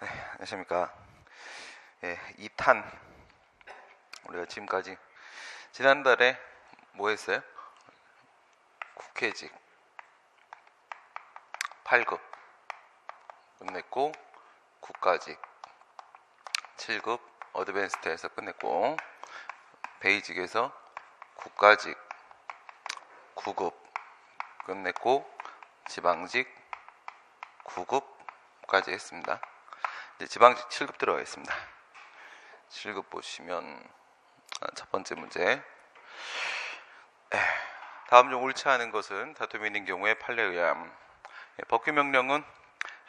안녕하십니까. 2탄 우리가 지금까지 지난달에 뭐 했어요? 국회직 8급 끝냈고, 국가직 7급 어드밴스드에서 끝냈고, 베이직에서 국가직 9급 끝냈고, 지방직 9급까지 했습니다. 이제 지방직 7급 들어가겠습니다. 7급 보시면 첫 번째 문제. 다음 중 옳지 않은 것은 다툼이 있는 경우에 판례에 의함. 법규명령은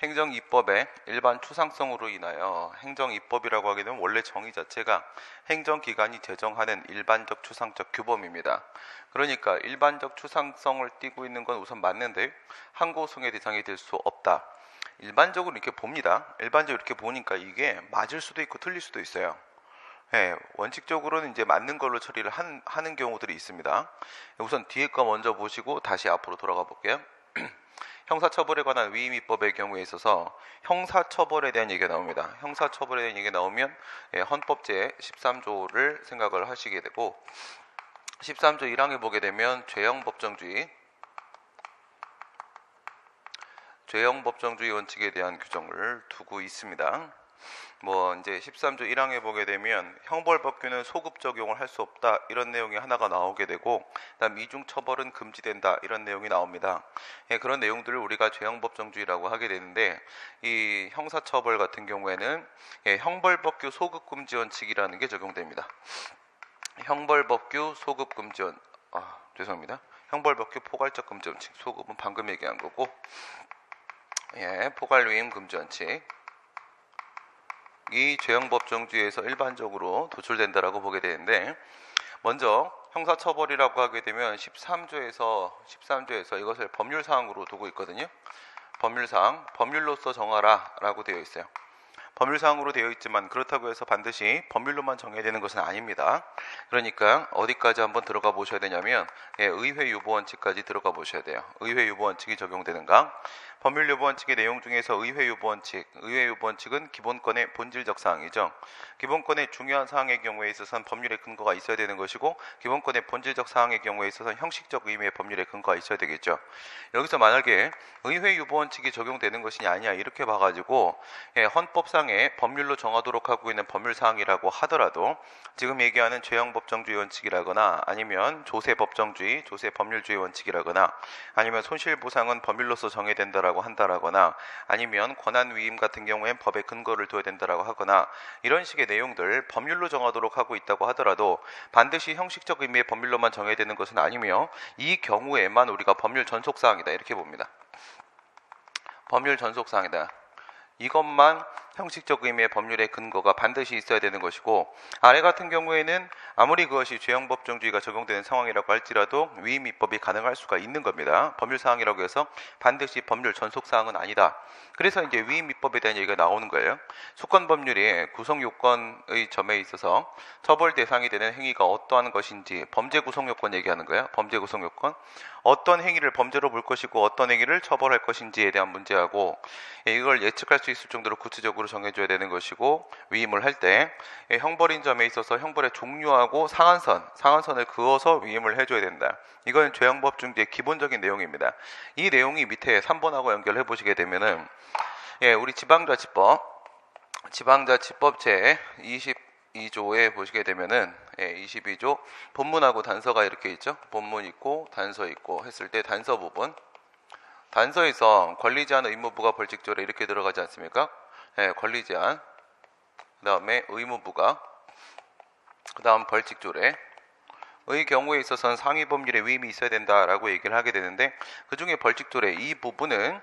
행정입법의 일반 추상성으로 인하여 행정입법이라고 하게 되면 원래 정의 자체가 행정기관이 제정하는 일반적 추상적 규범입니다. 그러니까 일반적 추상성을 띠고 있는 건 우선 맞는데 항고송의 대상이 될 수 없다. 일반적으로 이렇게 봅니다. 일반적으로 이렇게 보니까 이게 맞을 수도 있고 틀릴 수도 있어요. 원칙적으로는 이제 맞는 걸로 처리를 하는 경우들이 있습니다. 우선 뒤에 거 먼저 보시고 다시 앞으로 돌아가 볼게요. 형사처벌에 관한 위임입법의 경우에 있어서 형사처벌에 대한 얘기가 나옵니다. 형사처벌에 대한 얘기가 나오면 헌법 제13조를 생각을 하시게 되고, 13조 1항에 보게 되면 죄형법정주의 원칙에 대한 규정을 두고 있습니다. 이제 13조 1항에 보게 되면 형벌법규는 소급 적용을 할 수 없다, 이런 내용이 하나가 나오게 되고, 그다음 이중처벌은 금지된다, 이런 내용이 나옵니다. 그런 내용들을 우리가 죄형법정주의라고 하게 되는데, 이 형사처벌 같은 경우에는 형벌법규 소급금지 원칙이라는 게 적용됩니다. 형벌법규 소급금지 형벌법규 포괄적 금지 원칙, 소급은 방금 얘기한 거고, 포괄유임 금지 원칙, 이 죄형법정주의에서 일반적으로 도출된다라고 보게 되는데, 먼저 형사처벌이라고 하게 되면 13조에서 이것을 법률사항으로 두고 있거든요. 법률사항, 법률로서 정하라 라고 되어 있어요. 법률사항으로 되어 있지만 그렇다고 해서 반드시 법률로만 정해야 되는 것은 아닙니다. 그러니까 어디까지 한번 들어가 보셔야 되냐면 의회 유보 원칙까지 들어가 보셔야 돼요. 의회 유보 원칙이 적용되는가? 법률 유보 원칙의 내용 중에서 의회 유보 원칙은 기본권의 본질적 사항이죠. 기본권의 중요한 사항의 경우에 있어서는 법률의 근거가 있어야 되는 것이고, 기본권의 본질적 사항의 경우에 있어서는 형식적 의미의 법률의 근거가 있어야 되겠죠. 여기서 만약에 의회 유보 원칙이 적용되는 것이냐 아니냐 이렇게 봐가지고 헌법상의 법률로 정하도록 하고 있는 법률사항이라고 하더라도, 지금 얘기하는 죄형법정주의 원칙이라거나 아니면 조세법정주의, 조세법률주의 원칙이라거나 아니면 손실보상은 법률로서 정해야 된다라고 한다라거나 아니면 권한위임 같은 경우엔 법의 근거를 둬야 된다라고 하거나, 이런 식의 내용들 법률로 정하도록 하고 있다고 하더라도 반드시 형식적 의미의 법률로만 정해야 되는 것은 아니며, 이 경우에만 우리가 법률 전속사항이다 이렇게 봅니다. 법률 전속사항이다. 이것만 형식적 의미의 법률의 근거가 반드시 있어야 되는 것이고, 아래 같은 경우에는 아무리 그것이 죄형법정주의가 적용되는 상황이라고 할지라도 위임입법이 가능할 수가 있는 겁니다. 법률사항이라고 해서 반드시 법률 전속사항은 아니다. 그래서 이제 위임입법에 대한 얘기가 나오는 거예요. 수권법률이 구성요건의 점에 있어서 처벌 대상이 되는 행위가 어떠한 것인지 범죄 구성요건 얘기하는 거예요. 범죄 구성요건, 어떤 행위를 범죄로 볼 것이고 어떤 행위를 처벌할 것인지에 대한 문제하고, 이걸 예측할 수 있을 정도로 구체적으로 정해줘야 되는 것이고, 위임을 할 때 형벌인 점에 있어서 형벌의 종류하고 상한선을 그어서 위임을 해줘야 된다. 이건 죄형법중지의 기본적인 내용입니다. 이 내용이 밑에 3번하고 연결해 보시게 되면은 우리 지방자치법 제 22조에 보시게 되면은 22조 본문하고 단서가 이렇게 있죠. 본문 있고 단서 있고 했을 때 단서 부분, 단서에서 권리제한 의무부가 벌칙조례 이렇게 들어가지 않습니까? 권리제한, 그 다음에 의무부가, 그 다음 벌칙조례 의 경우에 있어서는 상위 법률에 위임이 있어야 된다라고 얘기를 하게 되는데, 그 중에 벌칙조례 이 부분은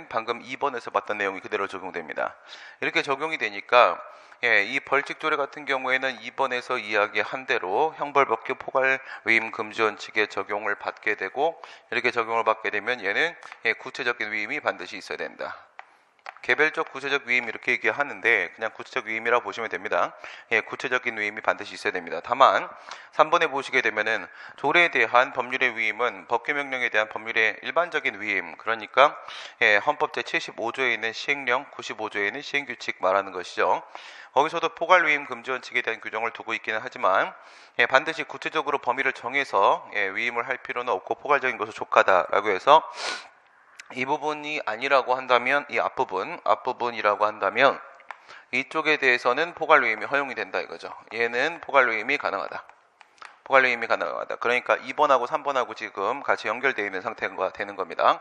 방금 2번에서 봤던 내용이 그대로 적용됩니다. 이렇게 적용이 되니까 이 벌칙조례 같은 경우에는 2번에서 이야기한 대로 형벌법규 포괄 위임 금지 원칙에 적용을 받게 되고, 이렇게 적용을 받게 되면 얘는 구체적인 위임이 반드시 있어야 된다. 개별적 구체적 위임 이렇게 얘기하는데 그냥 구체적 위임이라고 보시면 됩니다. 예, 구체적인 위임이 반드시 있어야 됩니다. 다만 3번에 보시게 되면은 조례에 대한 법률의 위임은 법규명령에 대한 법률의 일반적인 위임, 그러니까 예, 헌법 제75조에 있는 시행령, 95조에 있는 시행규칙 말하는 것이죠. 거기서도 포괄 위임 금지 원칙에 대한 규정을 두고 있기는 하지만 예, 반드시 구체적으로 범위를 정해서 예, 위임을 할 필요는 없고 포괄적인 것은 족하다라고 해서 이 부분이 아니라고 한다면 이 앞부분이라고 한다면 이쪽에 대해서는 포괄 위임이 허용이 된다 이거죠. 얘는 포괄 위임이 가능하다. 포괄 위임이 가능하다. 그러니까 2번하고 3번하고 지금 같이 연결되어 있는 상태가 되는 겁니다.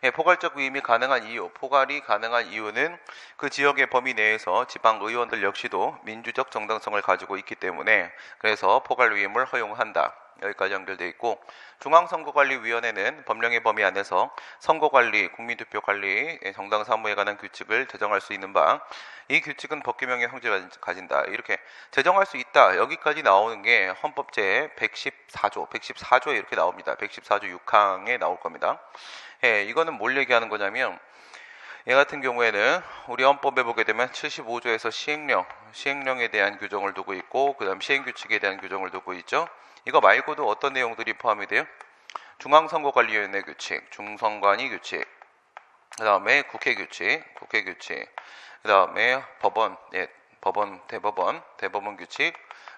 예, 포괄적 위임이 가능한 이유, 포괄이 가능한 이유는 그 지역의 범위 내에서 지방 의원들 역시도 민주적 정당성을 가지고 있기 때문에 그래서 포괄 위임을 허용한다. 여기까지 연결되어 있고, 중앙선거관리위원회는 법령의 범위 안에서 선거관리, 국민투표관리, 정당사무에 관한 규칙을 제정할 수 있는 바, 이 규칙은 법규명의 형질을 가진다. 이렇게 제정할 수 있다. 여기까지 나오는 게 헌법 제 114조에 이렇게 나옵니다. 114조 6항에 나올 겁니다. 예, 이거는 뭘 얘기하는 거냐면 얘 같은 경우에는 우리 헌법에 보게 되면 75조에서 시행령에 대한 규정을 두고 있고, 그 다음 시행규칙에 대한 규정을 두고 있죠. 이거 말고도 어떤 내용들이 포함이 돼요? 중앙선거관리위원회 규칙, 중선관위 규칙, 그 다음에 국회 규칙, 그 다음에 법원, 대법원 규칙,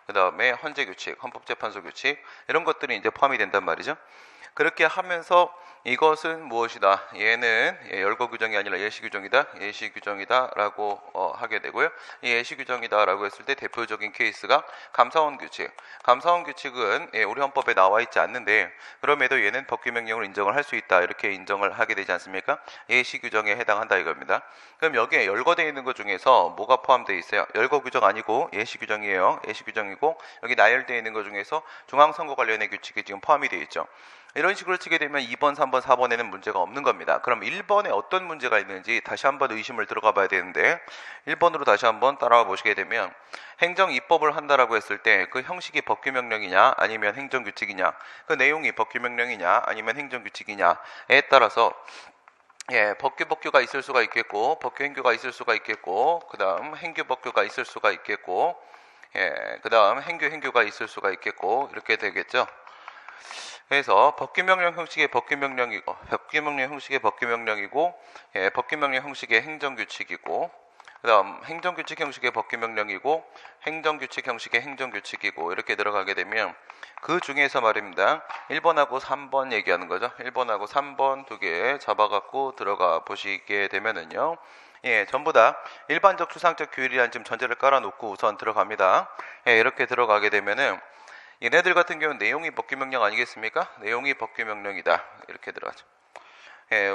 그 다음에 헌재 규칙, 헌법재판소 규칙, 이런 것들이 이제 포함이 된단 말이죠. 그렇게 하면서 이것은 무엇이다? 얘는 열거 규정이 아니라 예시 규정이다라고 하게 되고요. 이 예시 규정이다라고 했을 때 대표적인 케이스가 감사원 규칙. 감사원 규칙은 우리 헌법에 나와 있지 않는데 그럼에도 얘는 법규명령으로 인정을 할 수 있다. 이렇게 인정을 하게 되지 않습니까? 예시 규정에 해당한다 이겁니다. 그럼 여기에 열거되어 있는 것 중에서 뭐가 포함되어 있어요? 열거 규정 아니고 예시 규정이에요. 예시 규정이고 여기 나열되어 있는 것 중에서 중앙선거관리위원회 규칙이 지금 포함이 되어 있죠. 이런 식으로 치게 되면 2번, 3번, 4번에는 문제가 없는 겁니다. 그럼 1번에 어떤 문제가 있는지 다시 한번 의심을 들어가 봐야 되는데 1번으로 다시 한번 따라와 보시게 되면 행정 입법을 한다라고 했을 때 그 형식이 법규명령이냐 아니면 행정규칙이냐, 그 내용이 법규명령이냐 아니면 행정규칙이냐에 따라서 법규가 있을 수가 있겠고, 법규행규가 있을 수가 있겠고, 그 다음 행규법규가 있을 수가 있겠고, 그 다음 행규가 있을 수가 있겠고, 이렇게 되겠죠. 그래서 법규명령 형식의 법규명령이고, 법규명령 형식의 법규명령이고, 법규명령 형식의 행정규칙이고, 그 다음 행정규칙 형식의 법규명령이고, 행정규칙 형식의 행정규칙이고, 이렇게 들어가게 되면 그 중에서 말입니다. 1번하고 3번 얘기하는 거죠. 1번하고 3번 두 개 잡아갖고 들어가 보시게 되면은요. 전부 다 일반적 추상적 규율이라는 지금 전제를 깔아놓고 우선 들어갑니다. 이렇게 들어가게 되면은 얘네들 같은 경우는 내용이 법규명령 아니겠습니까? 내용이 법규명령이다. 이렇게 들어가죠.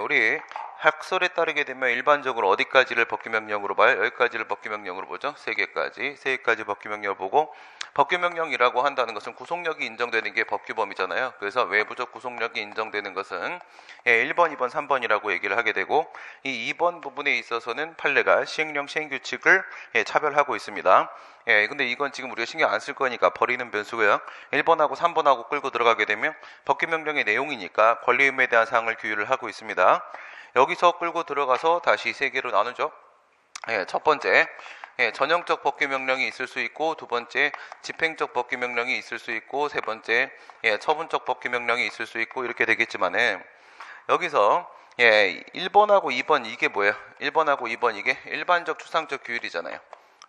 우리 학설에 따르게 되면 일반적으로 어디까지를 법규명령으로 봐요? 여기까지를 법규명령으로 보죠. 3개까지 법규명령을 보고, 법규명령이라고 한다는 것은 구속력이 인정되는 게 법규범위잖아요. 그래서 외부적 구속력이 인정되는 것은 1번, 2번, 3번이라고 얘기를 하게 되고, 이 2번 부분에 있어서는 판례가 시행령, 시행규칙을 차별하고 있습니다. 근데 이건 지금 우리가 신경 안 쓸 거니까 버리는 변수고요. 1번하고 3번하고 끌고 들어가게 되면 법규명령의 내용이니까 권리의무에 대한 사항을 규율을 하고 있습니다. 여기서 끌고 들어가서 다시 3개로 나누죠. 첫 번째, 전형적 법규명령이 있을 수 있고, 두 번째, 집행적 법규명령이 있을 수 있고, 세 번째, 처분적 법규명령이 있을 수 있고, 이렇게 되겠지만은 여기서 1번하고 2번 이게 뭐예요? 1번하고 2번 이게 일반적 추상적 규율이잖아요.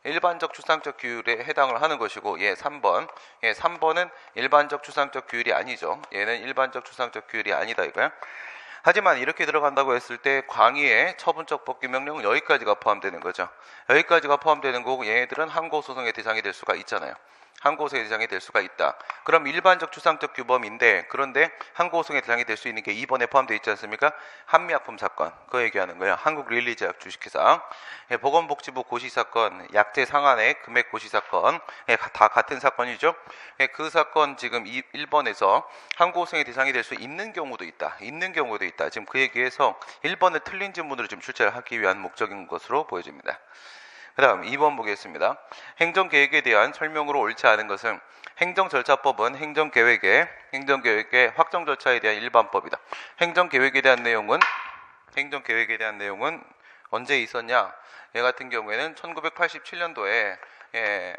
일반적 추상적 규율에 해당을 하는 것이고, 3번은 일반적 추상적 규율이 아니죠. 얘는 일반적 추상적 규율이 아니다 이거야. 하지만 이렇게 들어간다고 했을 때 광의의 처분적 법규명령은 여기까지가 포함되는 거죠. 여기까지가 포함되는 거고, 얘네들은 항고소송의 대상이 될 수가 있잖아요. 항고소송의 대상이 될 수가 있다. 그럼 일반적 추상적 규범인데, 그런데 항고소송의 대상이 될 수 있는 게 2번에 포함되어 있지 않습니까? 한미약품 사건, 그거 얘기하는 거예요. 한국릴리제약 주식회사, 보건복지부 고시 사건, 약제 상한액 금액 고시 사건, 다 같은 사건이죠. 그 사건 지금 1번에서 항고소송의 대상이 될 수 있는 경우도 있다. 지금 그 얘기에서 1번을 틀린 질문으로 좀 출제를 하기 위한 목적인 것으로 보여집니다. 그 다음 2번 보겠습니다. 행정계획에 대한 설명으로 옳지 않은 것은 행정절차법은 행정계획의 확정 절차에 대한 일반법이다. 행정계획에 대한 내용은 언제 있었냐? 얘 같은 경우에는 1987년도에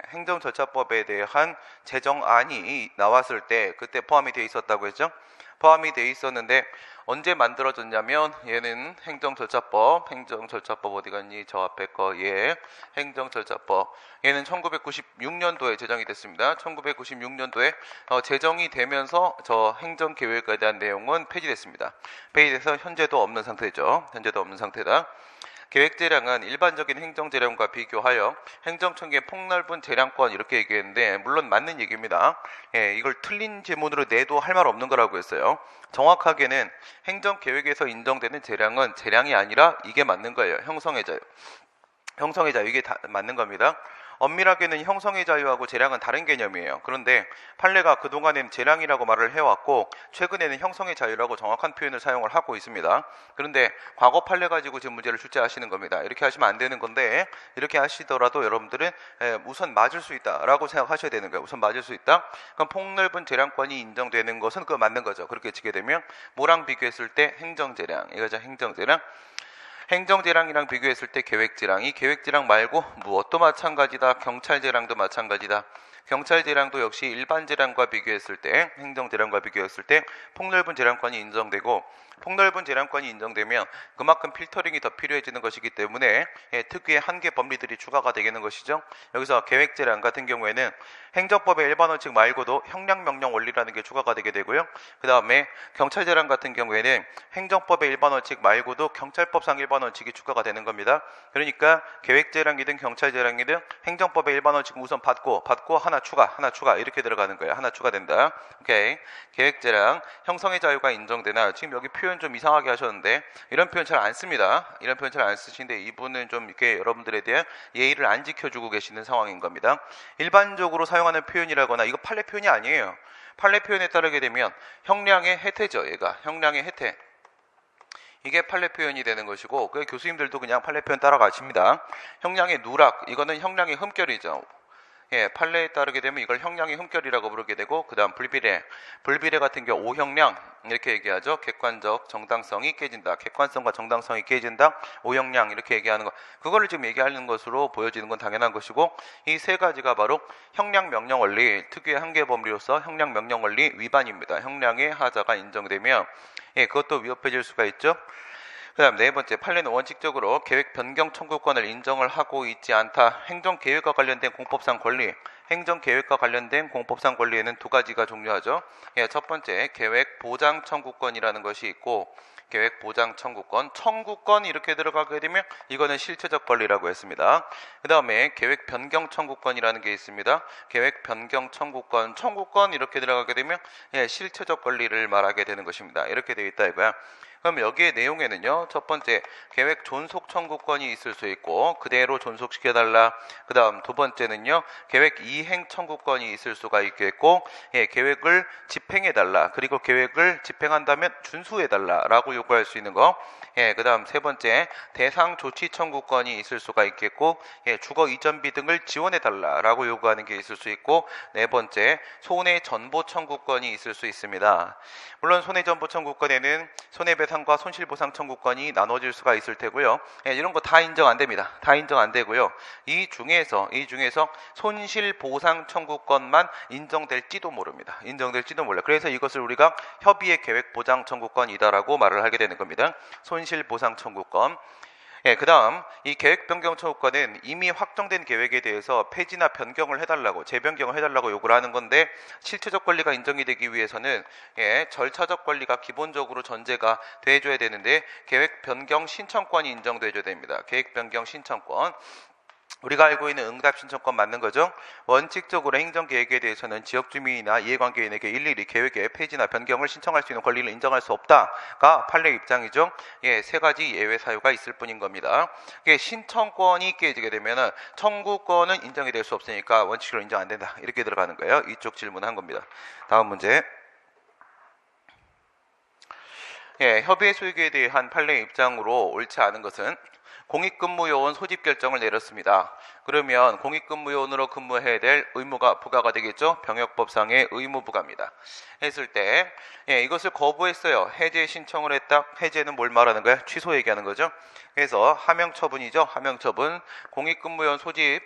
행정절차법에 대한 제정안이 나왔을 때 그때 포함이 돼 있었다고 했죠. 포함이 돼 있었는데 언제 만들어졌냐면 얘는 행정절차법 어디 갔니? 저 앞에 거 행정절차법 얘는 1996년도에 제정이 됐습니다. 1996년도에 제정이 되면서 저 행정계획에 대한 내용은 폐지됐습니다. 폐지돼서 현재도 없는 상태죠. 현재도 없는 상태다. 계획재량은 일반적인 행정재량과 비교하여 행정청의 폭넓은 재량권 이렇게 얘기했는데 물론 맞는 얘기입니다. 이걸 틀린 지문으로 내도 할 말 없는 거라고 했어요. 정확하게는 행정계획에서 인정되는 재량은 재량이 아니라 이게 맞는 거예요. 형성의 자유. 형성의 자유 이게 다 맞는 겁니다. 엄밀하게는 형성의 자유하고 재량은 다른 개념이에요. 그런데 판례가 그동안에는 재량이라고 말을 해왔고 최근에는 형성의 자유라고 정확한 표현을 사용을 하고 있습니다. 그런데 과거 판례 가지고 지금 문제를 출제하시는 겁니다. 이렇게 하시면 안 되는 건데 이렇게 하시더라도 여러분들은 우선 맞을 수 있다라고 생각하셔야 되는 거예요. 우선 맞을 수 있다. 그럼 폭넓은 재량권이 인정되는 것은 그거 맞는 거죠. 그렇게 치게 되면 뭐랑 비교했을 때 행정재량 이거죠. 행정재량. 행정재량이랑 비교했을 때 계획재량이 계획재량 말고 무엇도 마찬가지다. 경찰재량도 마찬가지다. 경찰재량도 역시 일반재량과 비교했을 때 행정재량과 비교했을 때 폭넓은 재량권이 인정되고 폭넓은 재량권이 인정되면 그만큼 필터링이 더 필요해지는 것이기 때문에 특유의 한계 법리들이 추가가 되는 것이죠. 여기서 계획재량 같은 경우에는 행정법의 일반 원칙 말고도 형량명령 원리라는 게 추가가 되게 되고요. 그 다음에 경찰재량 같은 경우에는 행정법의 일반 원칙 말고도 경찰법상 일반 원칙이 추가가 되는 겁니다. 그러니까 계획재량이든 경찰재량이든 행정법의 일반 원칙 우선 받고 하나 추가 이렇게 들어가는 거예요. 하나 추가된다. 오케이. 계획재량 형성의 자유가 인정되나 지금 여기 표현 좀 이상하게 하셨는데 이런 표현 잘 안 씁니다. 이런 표현 잘 안 쓰시는데 이분은 좀 이렇게 여러분들에 대한 예의를 안 지켜주고 계시는 상황인 겁니다. 일반적으로 사용하는 표현이라거나 이거 판례 표현이 아니에요. 판례 표현에 따르게 되면 형량의 혜태죠. 얘가 형량의 혜태. 이게 판례 표현이 되는 것이고 그 교수님들도 그냥 판례 표현 따라가십니다. 형량의 누락 이거는 형량의 흠결이죠. 판례에 따르게 되면 이걸 형량의 흠결이라고 부르게 되고 그 다음 불비례 같은 경우 오형량 이렇게 얘기하죠. 객관적 정당성이 깨진다. 객관성과 정당성이 깨진다. 오형량 이렇게 얘기하는 거 그거를 지금 얘기하는 것으로 보여지는 건 당연한 것이고 이 세 가지가 바로 형량명령 원리 특유의 한계 법리로서 형량명령 원리 위반입니다. 형량의 하자가 인정되면 그것도 위협해질 수가 있죠. 그 다음 네 번째, 판례는 원칙적으로 계획 변경 청구권을 인정을 하고 있지 않다. 행정계획과 관련된 공법상 권리, 행정계획과 관련된 공법상 권리에는 두 가지가 종류하죠. 첫 번째, 계획 보장 청구권이라는 것이 있고 계획 보장 청구권 이렇게 들어가게 되면 이거는 실체적 권리라고 했습니다. 그 다음에 계획 변경 청구권이라는 게 있습니다. 계획 변경 청구권 이렇게 들어가게 되면 실체적 권리를 말하게 되는 것입니다. 이렇게 되어 있다 이거야. 그럼 여기에 내용에는요. 첫 번째, 계획 존속 청구권이 있을 수 있고 그대로 존속시켜달라. 그 다음 두 번째는요. 계획 이행 청구권이 있을 수가 있겠고 계획을 집행해달라. 그리고 계획을 집행한다면 준수해달라 라고 요구할 수 있는 거. 그 다음 세 번째, 대상 조치 청구권이 있을 수가 있겠고 주거 이전비 등을 지원해달라 라고 요구하는 게 있을 수 있고 네 번째, 손해 전보 청구권이 있을 수 있습니다. 물론 손해 전보 청구권에는 손해배상과 손실보상 청구권이 나눠질 수가 있을 테고요. 이런 거 다 인정 안 됩니다. 다 인정 안 되고요. 이 중에서 손실보상 청구권만 인정될지도 모릅니다. 인정될지도 몰라요. 그래서 이것을 우리가 협의의 계획 보장 청구권이다라고 말을 하게 되는 겁니다. 손실보상 청구권. 그 다음 이 계획 변경 청구권은 이미 확정된 계획에 대해서 폐지나 변경을 해달라고 재변경을 해달라고 요구를 하는 건데 실체적 권리가 인정이 되기 위해서는 절차적 권리가 기본적으로 전제가 돼줘야 되는데 계획 변경 신청권이 인정돼줘야 됩니다. 계획 변경 신청권. 우리가 알고 있는 응답 신청권 맞는 거죠. 원칙적으로 행정계획에 대해서는 지역주민이나 이해관계인에게 일일이 계획의 폐지나 변경을 신청할 수 있는 권리를 인정할 수 없다가 판례 입장이죠. 세 가지 예외 사유가 있을 뿐인 겁니다. 신청권이 깨지게 되면 청구권은 인정이 될 수 없으니까 원칙적으로 인정 안 된다. 이렇게 들어가는 거예요. 이쪽 질문한 겁니다. 다음 문제. 협의의 소유에 대한 판례 입장으로 옳지 않은 것은 공익근무요원 소집 결정을 내렸습니다. 그러면 공익근무요원으로 근무해야 될 의무가 부과가 되겠죠. 병역법상의 의무부과입니다. 했을 때 이것을 거부했어요. 해제 신청을 했다. 해제는 뭘 말하는 거야? 취소 얘기하는 거죠. 그래서 하명처분이죠. 하명처분. 공익근무요원 소집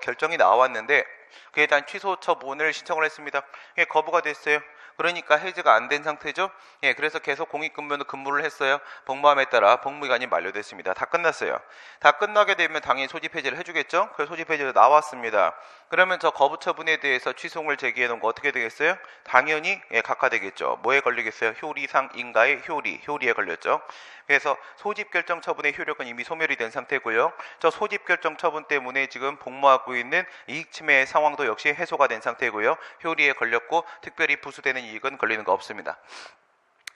결정이 나왔는데 그에 대한 취소 처분을 신청을 했습니다. 거부가 됐어요. 그러니까 해제가 안 된 상태죠. 그래서 계속 공익근무로 근무를 했어요. 복무함에 따라 복무기간이 만료됐습니다. 다 끝났어요. 다 끝나게 되면 당연히 소집 해제를 해주겠죠. 그래서 소집 해제가 나왔습니다. 그러면 저 거부 처분에 대해서 취소를 제기해 놓은 거 어떻게 되겠어요? 당연히 각하되겠죠. 뭐에 걸리겠어요? 효리상 인가의 효리에 걸렸죠. 그래서 소집 결정 처분의 효력은 이미 소멸이 된 상태고요. 저 소집 결정 처분 때문에 지금 복무하고 있는 이익 침해 상황도 역시 해소가 된 상태고요. 효리에 걸렸고 특별히 부수되는 이익은 걸리는 거 없습니다.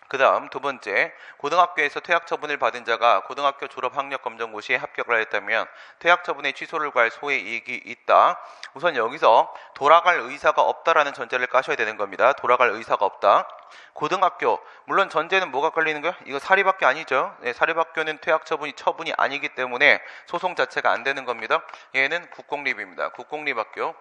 그 다음 두 번째, 고등학교에서 퇴학 처분을 받은 자가 고등학교 졸업 학력 검정고 시에 합격을 했다면 퇴학 처분의 취소를 구할 소의 이익이 있다. 우선 여기서 돌아갈 의사가 없다라는 전제를 까셔야 되는 겁니다. 돌아갈 의사가 없다. 고등학교, 물론 전제는 뭐가 걸리는 거야? 이거 사립학교 아니죠. 사립학교는 퇴학 처분이 아니기 때문에 소송 자체가 안 되는 겁니다. 얘는 국공립입니다. 국공립학교.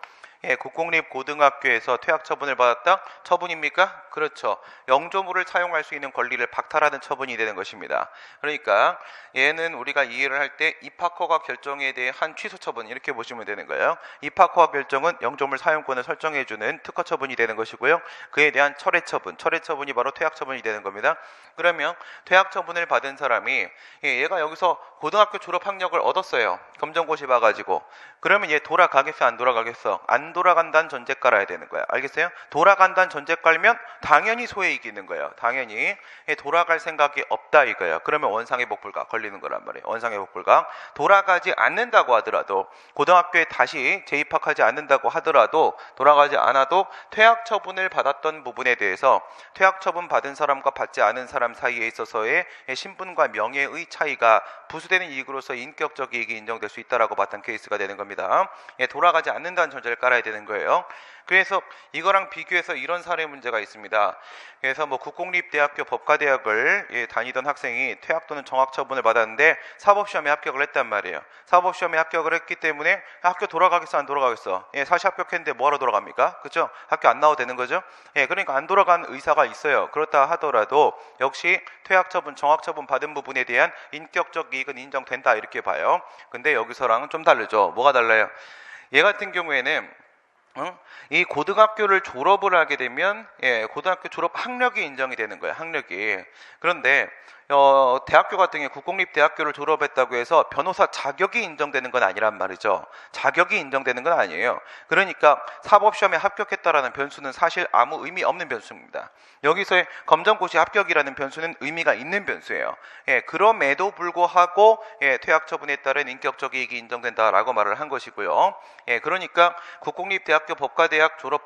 국공립 고등학교에서 퇴학 처분을 받았다? 처분입니까? 그렇죠. 영조물을 사용할 수 있는 권리를 박탈하는 처분이 되는 것입니다. 그러니까 얘는 우리가 이해를 할 때 입학허가 결정에 대한 취소 처분 이렇게 보시면 되는 거예요. 입학허가 결정은 영조물 사용권을 설정해주는 특허 처분이 되는 것이고요. 그에 대한 철회 처분이 바로 퇴학 처분이 되는 겁니다. 그러면 퇴학 처분을 받은 사람이 얘가 여기서 고등학교 졸업 학력을 얻었어요. 검정고시 봐가지고. 그러면 얘 돌아가겠어? 안 돌아가겠어? 안 돌아간다는 전제 깔아야 되는 거야. 알겠어요? 돌아간다는 전제 깔면 당연히 소액이 있는 거예요. 당연히 돌아갈 생각이 없다 이거예요. 그러면 원상회복 불가 걸리는 거란 말이에요. 원상회복 불가. 돌아가지 않는다고 하더라도 고등학교에 다시 재입학하지 않는다고 하더라도 돌아가지 않아도 퇴학 처분을 받았던 부분에 대해서 퇴학 처분 받은 사람과 받지 않은 사람 사이에 있어서의 신분과 명예의 차이가 부수되는 이익으로서 인격적 이익이 인정될 수 있다라고 봤던 케이스가 되는 겁니다. 돌아가지 않는다는 전제를 깔아야 되는 거예요. 그래서 이거랑 비교해서 이런 사례 문제가 있습니다. 그래서 국공립대학교 법과대학을 다니던 학생이 퇴학 또는 정학 처분을 받았는데 사법시험에 합격을 했단 말이에요. 사법시험에 합격을 했기 때문에 학교 돌아가겠어 안 돌아가겠어? 사실 합격했는데 뭐하러 돌아갑니까? 그렇죠? 학교 안 나와도 되는 거죠? 그러니까 안 돌아간 의사가 있어요. 그렇다 하더라도 역시 퇴학 처분, 정학 처분 받은 부분에 대한 인격적 이익은 인정된다 이렇게 봐요. 근데 여기서랑은 좀 다르죠. 뭐가 달라요? 얘 같은 경우에는 이 고등학교를 졸업을 하게 되면 고등학교 졸업 학력이 인정이 되는 거예요. 학력이. 그런데 대학교 같은 경우에 국공립대학교를 졸업했다고 해서 변호사 자격이 인정되는 건 아니란 말이죠. 자격이 인정되는 건 아니에요. 그러니까 사법시험에 합격했다라는 변수는 사실 아무 의미 없는 변수입니다. 여기서의 검정고시 합격이라는 변수는 의미가 있는 변수예요. 그럼에도 불구하고 퇴학 처분에 따른 인격적 이익이 인정된다라고 말을 한 것이고요. 그러니까 국공립대학교 법과대학 졸업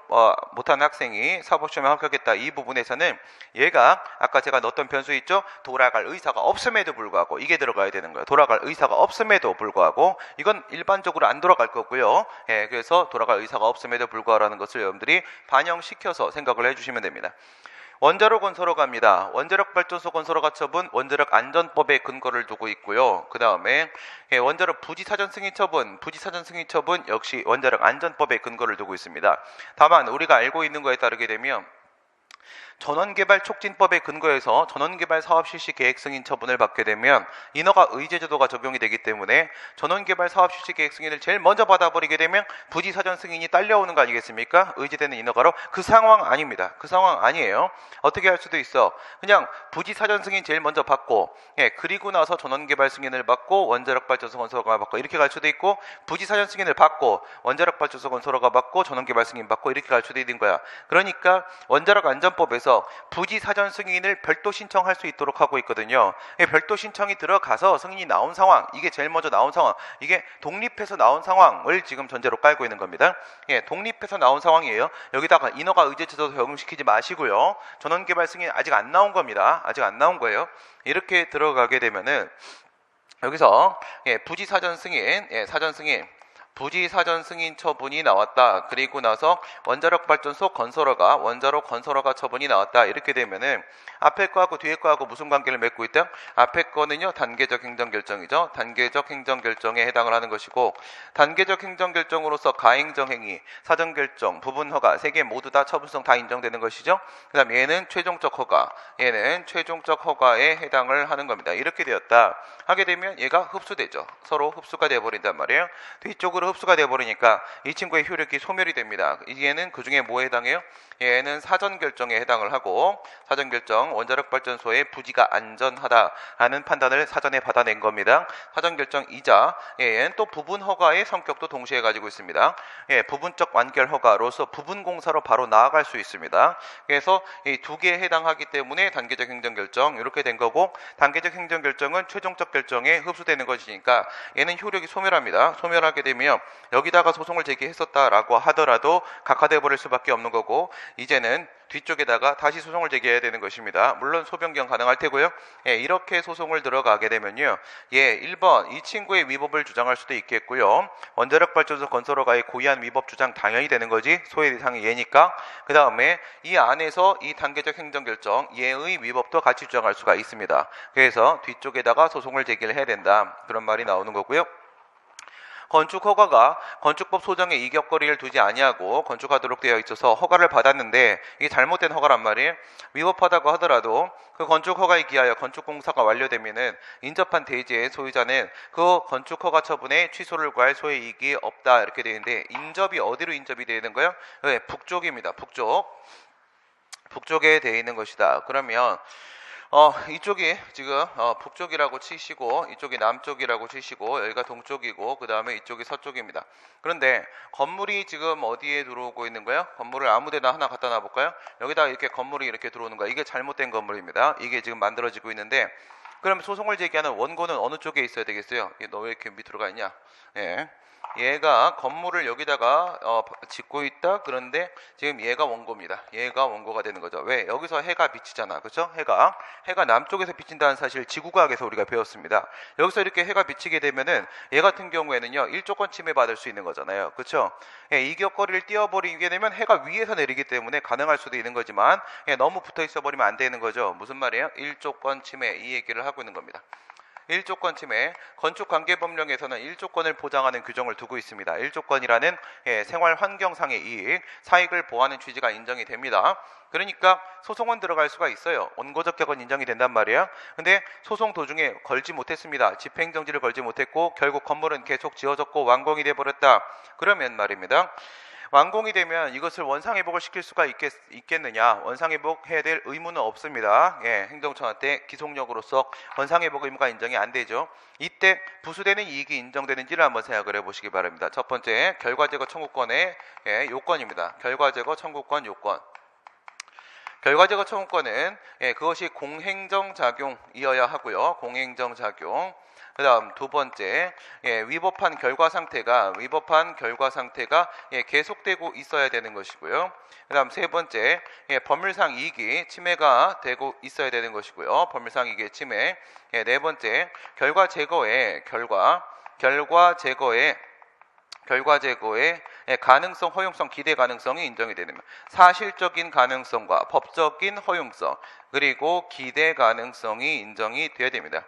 못한 학생이 사법시험에 합격했다 이 부분에서는 얘가 아까 제가 넣었던 변수 있죠? 돌아갈 의사가 없음에도 불구하고 이게 들어가야 되는 거예요. 돌아갈 의사가 없음에도 불구하고 이건 일반적으로 안 돌아갈 거고요. 그래서 돌아갈 의사가 없음에도 불구하라는 것을 여러분들이 반영시켜서 생각을 해주시면 됩니다. 원자력 건설로 갑니다. 원자력 발전소 건설허가 처분, 원자력 안전법에 근거를 두고 있고요. 그 다음에 원자력 부지 사전 승인 처분 역시 원자력 안전법에 근거를 두고 있습니다. 다만 우리가 알고 있는 거에 따르게 되면 전원개발 촉진법에 근거해서 전원개발 사업 실시 계획 승인 처분을 받게 되면 인허가 의제 제도가 적용이 되기 때문에 전원개발 사업 실시 계획 승인을 제일 먼저 받아버리게 되면 부지 사전 승인이 딸려오는 거 아니겠습니까? 의제되는 인허가로. 그 상황 아닙니다. 그 상황 아니에요. 어떻게 할 수도 있어. 그냥 부지 사전 승인 제일 먼저 받고 그리고 나서 전원개발 승인을 받고 원자력 발전소 건설허가 받고 이렇게 갈 수도 있고 부지 사전 승인을 받고 원자력 발전소 건설허가 받고 전원개발 승인 받고 이렇게 갈 수도 있는 거야. 그러니까 원자력 안전법에서 부지 사전 승인을 별도 신청할 수 있도록 하고 있거든요. 별도 신청이 들어가서 승인이 나온 상황, 이게 제일 먼저 나온 상황, 이게 독립해서 나온 상황을 지금 전제로 깔고 있는 겁니다. 독립해서 나온 상황이에요. 여기다가 인허가 의제 제도 적용시키지 마시고요. 전원개발 승인 아직 안 나온 겁니다. 아직 안 나온 거예요. 이렇게 들어가게 되면은 여기서 부지 사전 승인, 부지 사전 승인 처분이 나왔다. 그리고 나서 원자력 발전소 건설허가, 원자로 건설허가 처분이 나왔다. 이렇게 되면은 앞에 거하고 뒤에 거하고 무슨 관계를 맺고 있다? 앞에 거는요, 단계적 행정결정이죠. 단계적 행정결정에 해당을 하는 것이고, 단계적 행정결정으로서 가행정행위, 사전결정, 부분허가 세 개 모두 다 처분성 다 인정되는 것이죠. 그 다음 얘는 최종적 허가, 얘는 최종적 허가에 해당을 하는 겁니다. 이렇게 되었다 하게 되면 얘가 흡수되죠. 서로 흡수가 되어버린단 말이에요. 뒤쪽으로 흡수가 되어버리니까 이 친구의 효력이 소멸이 됩니다. 얘는 그 중에 뭐에 해당해요? 얘는 사전결정에 해당을 하고, 사전결정 원자력 발전소의 부지가 안전하다라는 판단을 사전에 받아낸 겁니다. 사전결정이자 얘는 또 부분허가의 성격도 동시에 가지고 있습니다. 부분적 완결허가로서 부분공사로 바로 나아갈 수 있습니다. 그래서 이 두 개에 해당하기 때문에 단계적 행정결정 이렇게 된 거고, 단계적 행정결정은 최종적 결정에 흡수되는 것이니까 얘는 효력이 소멸합니다. 소멸하게 되면 여기다가 소송을 제기했었다라고 하더라도 각하돼 버릴 수밖에 없는 거고, 이제는 뒤쪽에다가 다시 소송을 제기해야 되는 것입니다. 물론 소변경 가능할 테고요. 이렇게 소송을 들어가게 되면요, 1번 이 친구의 위법을 주장할 수도 있겠고요. 원자력 발전소 건설허가의 고의한 위법 주장 당연히 되는 거지, 소외 대상이 얘니까. 그 다음에 이 안에서 이 단계적 행정결정 얘의 위법도 같이 주장할 수가 있습니다. 그래서 뒤쪽에다가 소송을 제기를 해야 된다, 그런 말이 나오는 거고요. 건축허가가 건축법 소정에 이격거리를 두지 아니하고 건축하도록 되어 있어서 허가를 받았는데 이게 잘못된 허가란 말이에요. 위법하다고 하더라도 그 건축허가에 기하여 건축공사가 완료되면은 인접한 대지의 소유자는 그 건축허가 처분에 취소를 구할 소의 이익이 없다, 이렇게 되어 있는데, 인접이 어디로 인접이 되어 있는 거예요? 네, 북쪽입니다. 북쪽에 되어 있는 것이다. 그러면 이쪽이 지금 북쪽이라고 치시고, 이쪽이 남쪽이라고 치시고, 여기가 동쪽이고, 그 다음에 이쪽이 서쪽입니다. 그런데 건물이 지금 어디에 들어오고 있는 거예요? 건물을 아무데나 하나 갖다 놔볼까요? 여기다 이렇게 건물이 이렇게 들어오는 거야. 이게 잘못된 건물입니다. 이게 지금 만들어지고 있는데, 그럼 소송을 제기하는 원고는 어느 쪽에 있어야 되겠어요? 너 왜 이렇게 밑으로 가 있냐? 얘가 건물을 여기다가 짓고 있다. 그런데 지금 얘가 원고입니다. 얘가 원고가 되는 거죠. 왜? 여기서 해가 비치잖아, 그렇죠? 해가 남쪽에서 비친다는 사실 지구과학에서 우리가 배웠습니다. 여기서 이렇게 해가 비치게 되면은 얘 같은 경우에는요, 일조권 침해 받을 수 있는 거잖아요, 그렇죠? 이격거리를 띄워버리게 되면 해가 위에서 내리기 때문에 가능할 수도 있는 거지만 너무 붙어 있어 버리면 안 되는 거죠. 무슨 말이에요? 일조권 침해, 이 얘기를 하고 있는 겁니다. 일조권 침해, 건축관계법령에서는 일조권을 보장하는 규정을 두고 있습니다. 일조권이라는 생활 환경상의 이익, 사익을 보호하는 취지가 인정이 됩니다. 그러니까 소송은 들어갈 수가 있어요. 원고적 격은 인정이 된단 말이에요. 근데 소송 도중에 걸지 못했습니다. 집행정지를 걸지 못했고 결국 건물은 계속 지어졌고 완공이 돼버렸다. 그러면 말입니다, 완공이 되면 이것을 원상회복을 시킬 수가 있겠느냐? 원상회복해야 될 의무는 없습니다. 행정처한테 기속력으로서 원상회복 의무가 인정이 안 되죠. 이때 부수되는 이익이 인정되는지를 한번 생각을 해보시기 바랍니다. 첫 번째, 결과제거 청구권의 요건입니다. 결과제거 청구권 요건. 결과제거 청구권은 그것이 공행정작용이어야 하고요. 공행정작용. 그 다음 두 번째, 위법한 결과 상태가 계속되고 있어야 되는 것이고요. 그 다음 세 번째, 법률상 이익이 침해가 되고 있어야 되는 것이고요. 법률상 이익의 침해. 네 번째, 결과 제거의 가능성, 허용성, 기대 가능성이 인정이 되는, 사실적인 가능성과 법적인 허용성, 그리고 기대 가능성이 인정이 되어야 됩니다.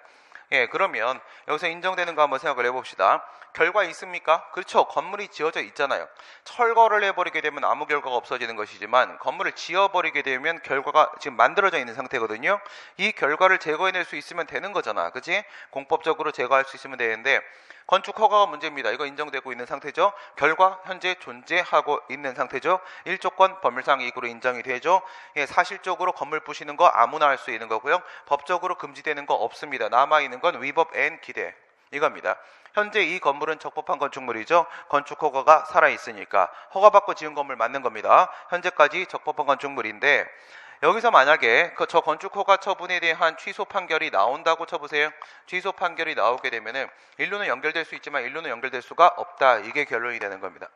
그러면 여기서 인정되는 거 한번 생각을 해봅시다. 결과 있습니까? 그렇죠. 건물이 지어져 있잖아요. 철거를 해버리게 되면 아무 결과가 없어지는 것이지만 건물을 지어버리게 되면 결과가 지금 만들어져 있는 상태거든요. 이 결과를 제거해낼 수 있으면 되는 거잖아, 그치? 공법적으로 제거할 수 있으면 되는데 건축 허가가 문제입니다. 이거 인정되고 있는 상태죠. 결과 현재 존재하고 있는 상태죠. 일조권 법률상 이익으로 인정이 되죠. 사실적으로 건물 부시는 거 아무나 할 수 있는 거고요. 법적으로 금지되는 거 없습니다. 남아있는 건 위법 앤 기대, 이겁니다. 현재 이 건물은 적법한 건축물이죠. 건축 허가가 살아있으니까 허가받고 지은 건물 맞는 겁니다. 현재까지 적법한 건축물인데, 여기서 만약에 저 건축 허가 처분에 대한 취소 판결이 나온다고 쳐보세요. 취소 판결이 나오게 되면은 일루는 연결될 수 있지만 일루는 연결될 수가 없다. 이게 결론이 되는 겁니다.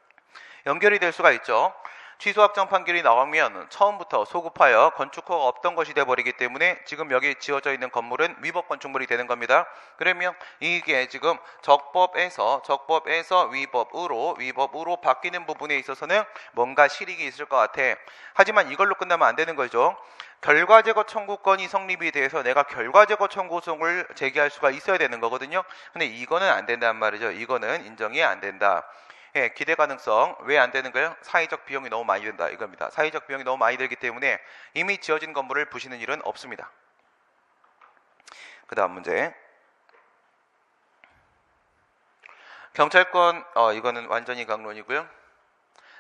연결이 될 수가 있죠. 취소 확정 판결이 나오면 처음부터 소급하여 건축허가 없던 것이 돼버리기 때문에 지금 여기 지어져 있는 건물은 위법 건축물이 되는 겁니다. 그러면 이게 지금 적법에서 위법으로 바뀌는 부분에 있어서는 뭔가 실익이 있을 것 같아. 하지만 이걸로 끝나면 안 되는 거죠. 결과제거 청구권이 성립이 돼서 내가 결과제거 청구소송을 제기할 수가 있어야 되는 거거든요. 근데 이거는 안 된단 말이죠. 이거는 인정이 안 된다. 예, 기대 가능성 왜 안 되는 거예요? 사회적 비용이 너무 많이 든다 이겁니다. 사회적 비용이 너무 많이 들기 때문에 이미 지어진 건물을 부수는 일은 없습니다. 그 다음 문제. 경찰권 이거는 완전히 강론이고요.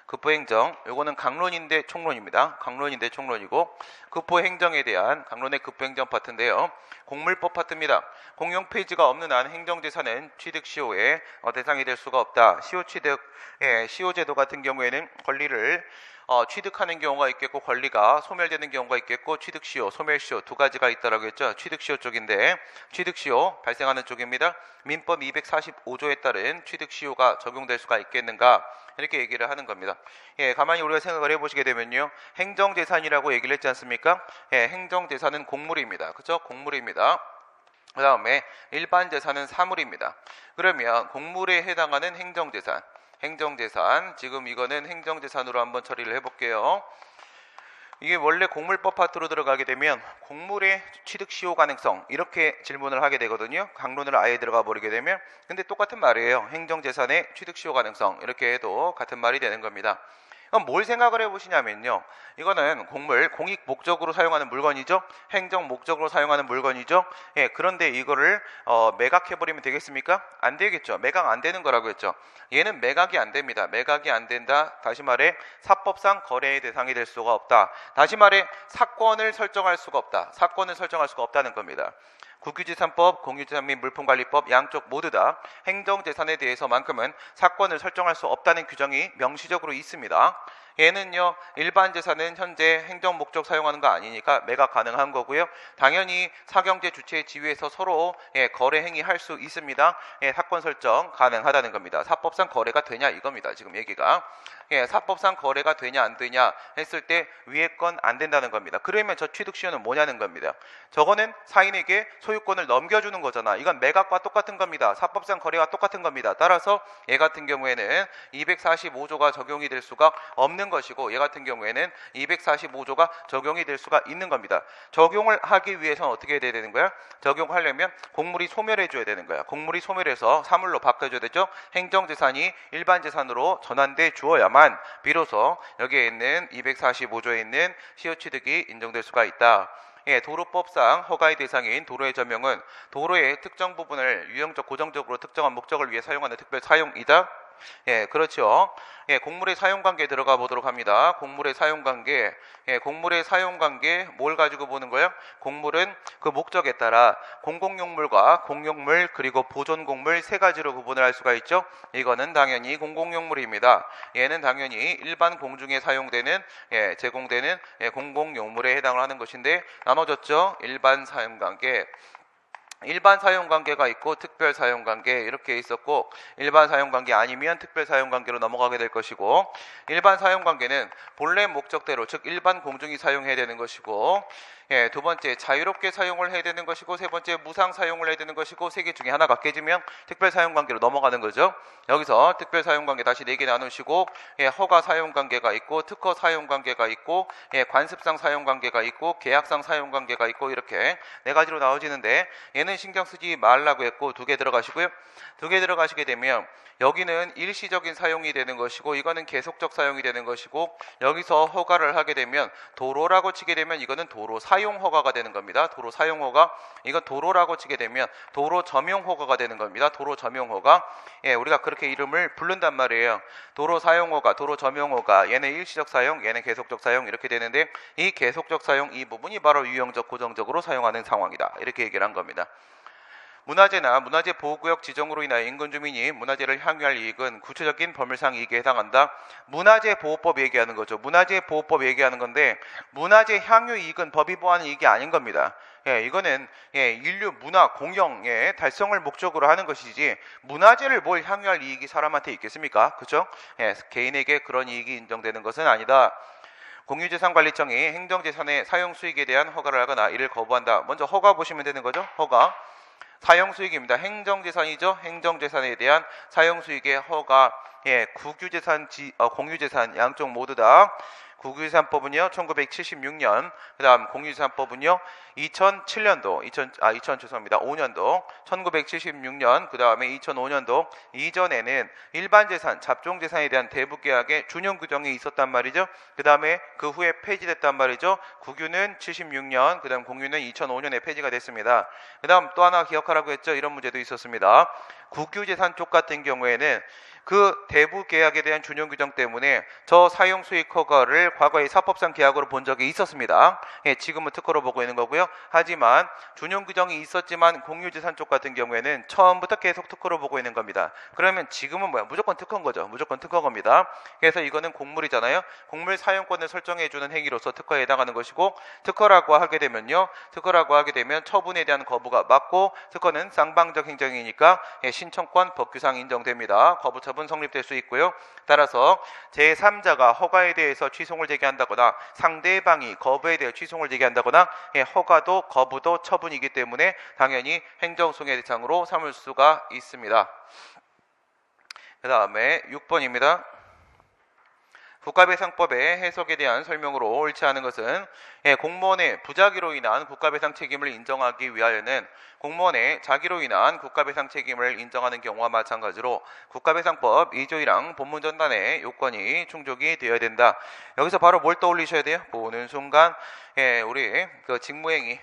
급포행정 요거는 강론인데 총론입니다. 강론인데 총론이고 급포행정에 대한 강론의 급포행정 파트인데요. 공물법 파트입니다. 공용 페이지가 없는 한 행정재산은 취득시효의 대상이 될 수가 없다. 시효취득, 시효제도 같은 경우에는 권리를 취득하는 경우가 있겠고 권리가 소멸되는 경우가 있겠고 취득시효, 소멸시효 두 가지가 있다라고 했죠. 취득시효 쪽인데 취득시효 발생하는 쪽입니다. 민법 245조에 따른 취득시효가 적용될 수가 있겠는가 이렇게 얘기를 하는 겁니다. 가만히 우리가 생각을 해보시게 되면요. 행정재산이라고 얘기를 했지 않습니까? 행정재산은 공물입니다. 그렇죠? 공물입니다. 그 다음에 일반재산은 사물입니다. 그러면 공물에 해당하는 행정재산 지금 이거는 행정재산으로 한번 처리를 해볼게요. 이게 원래 공물법 파트로 들어가게 되면 공물의 취득시효 가능성 이렇게 질문을 하게 되거든요. 강론을 아예 들어가 버리게 되면 근데 똑같은 말이에요. 행정재산의 취득시효 가능성 이렇게 해도 같은 말이 되는 겁니다. 그럼 뭘 생각을 해보시냐면요. 이거는 공물, 공익 목적으로 사용하는 물건이죠. 행정 목적으로 사용하는 물건이죠. 그런데 이거를 매각해버리면 되겠습니까? 안 되겠죠. 매각 안 되는 거라고 했죠. 얘는 매각이 안 됩니다. 매각이 안 된다. 다시 말해 사법상 거래의 대상이 될 수가 없다. 다시 말해 사건을 설정할 수가 없다. 사건을 설정할 수가 없다는 겁니다. 국유재산법, 공유재산 및 물품관리법 양쪽 모두 다 행정재산에 대해서만큼은 사건을 설정할 수 없다는 규정이 명시적으로 있습니다. 얘는요 일반 재산은 현재 행정 목적 사용하는 거 아니니까 매각 가능한 거고요. 당연히 사경제 주체의 지위에서 서로 거래 행위할 수 있습니다. 사건 설정 가능하다는 겁니다. 사법상 거래가 되냐 이겁니다. 지금 얘기가 사법상 거래가 되냐 안 되냐 했을 때 위에 건 안 된다는 겁니다. 그러면 저 취득시효는 뭐냐는 겁니다. 저거는 사인에게 소유권을 넘겨주는 거잖아. 이건 매각과 똑같은 겁니다. 사법상 거래와 똑같은 겁니다. 따라서 얘 같은 경우에는 245조가 적용이 될 수가 없는 것이고 얘 같은 경우에는 245조가 적용이 될 수가 있는 겁니다. 적용을 하기 위해서는 어떻게 해야 되는 거야? 적용하려면 공물이 소멸해 줘야 되는 거야. 공물이 소멸해서 사물로 바꿔줘야 되죠. 행정재산이 일반재산으로 전환돼 주어야만 비로소 여기에 있는 245조에 있는 시효취득이 인정될 수가 있다. 도로법상 허가의 대상인 도로의 점용은 도로의 특정 부분을 유형적 고정적으로 특정한 목적을 위해 사용하는 특별 사용이다. 그렇죠. 공물의 사용관계에 들어가 보도록 합니다. 공물의 사용관계. 공물의 사용관계 뭘 가지고 보는 거예요? 공물은 그 목적에 따라 공공용물과 공용물 그리고 보존공물 세 가지로 구분을 할 수가 있죠. 이거는 당연히 공공용물입니다. 얘는 당연히 일반 공중에 사용되는 제공되는 공공용물에 해당을 하는 것인데 나눠졌죠. 일반 사용관계. 일반 사용관계가 있고 특별 사용관계 이렇게 있었고 일반 사용관계 아니면 특별 사용관계로 넘어가게 될 것이고 일반 사용관계는 본래 목적대로 즉 일반 공중이 사용해야 되는 것이고 두 번째 자유롭게 사용을 해야 되는 것이고 세 번째 무상 사용을 해야 되는 것이고 세 개 중에 하나가 깨지면 특별 사용관계로 넘어가는 거죠. 여기서 특별 사용관계 다시 4개 나누시고 허가 사용관계가 있고 특허 사용관계가 있고 관습상 사용관계가 있고 계약상 사용관계가 있고 이렇게 4가지로 나눠지는데 얘는 신경 쓰지 말라고 했고 2개 들어가시고요. 2개 들어가시게 되면 여기는 일시적인 사용이 되는 것이고 이거는 계속적 사용이 되는 것이고 여기서 허가를 하게 되면 도로라고 치게 되면 이거는 도로 사용 허가가 되는 겁니다. 도로 사용 허가 이거 도로라고 치게 되면 도로 점용 허가가 되는 겁니다. 도로 점용 허가 우리가 그렇게 이름을 부른단 말이에요. 도로 사용 허가, 도로 점용 허가 얘는 일시적 사용, 얘는 계속적 사용 이렇게 되는데 이 계속적 사용 이 부분이 바로 유형적 고정적으로 사용하는 상황이다. 이렇게 얘기를 한 겁니다. 문화재나 문화재 보호구역 지정으로 인하여 인근 주민이 문화재를 향유할 이익은 구체적인 법률상 이익에 해당한다. 문화재 보호법 얘기하는 거죠. 문화재 보호법 얘기하는 건데 문화재 향유 이익은 법이 보호하는 이익이 아닌 겁니다. 이거는 인류 문화 공영의 달성을 목적으로 하는 것이지 문화재를 뭘 향유할 이익이 사람한테 있겠습니까? 그죠? 개인에게 그런 이익이 인정되는 것은 아니다. 공유재산관리청이 행정재산의 사용수익에 대한 허가를 하거나 이를 거부한다. 먼저 허가 보시면 되는 거죠. 허가. 사용수익입니다. 행정재산이죠. 행정재산에 대한 사용수익의 허가. 국유재산, 공유재산 양쪽 모두 다. 국유재산법은요 1976년, 그 다음 공유재산법은요 2007년도, 5년도 1976년, 그 다음에 2005년도. 이전에는 일반재산, 잡종재산에 대한 대부계약의 준용 규정이 있었단 말이죠. 그 다음에 그 후에 폐지됐단 말이죠. 국유는 76년, 그 다음 공유는 2005년에 폐지가 됐습니다. 그 다음 또 하나 기억하라고 했죠. 이런 문제도 있었습니다. 국유재산 쪽 같은 경우에는 그 대부 계약에 대한 준용 규정 때문에 저 사용 수익 허가를 과거에 사법상 계약으로 본 적이 있었습니다. 지금은 특허로 보고 있는 거고요. 하지만 준용 규정이 있었지만 공유재산 쪽 같은 경우에는 처음부터 계속 특허로 보고 있는 겁니다. 그러면 지금은 뭐야? 무조건 특허인 거죠. 무조건 특허 겁니다. 그래서 이거는 곡물이잖아요. 곡물 사용권을 설정해주는 행위로서 특허에 해당하는 것이고, 특허라고 하게 되면 처분에 대한 거부가 맞고, 특허는 쌍방적 행정이니까 신청권 법규상 인정됩니다. 거부처분 성립될 수 있고요. 따라서 제3자가 허가에 대해서 취송을 제기한다거나 상대방이 거부에 대해 취송을 제기한다거나 허가도 거부도 처분이기 때문에 당연히 행정소송의 대상으로 삼을 수가 있습니다. 그 다음에 6번입니다. 국가배상법의 해석에 대한 설명으로 옳지 않은 것은 공무원의 부작위로 인한 국가배상 책임을 인정하기 위하여는 공무원의 자기로 인한 국가배상 책임을 인정하는 경우와 마찬가지로 국가배상법 2조 1항 본문 전단의 요건이 충족이 되어야 된다. 여기서 바로 뭘 떠올리셔야 돼요? 보는 순간 우리 그 직무행위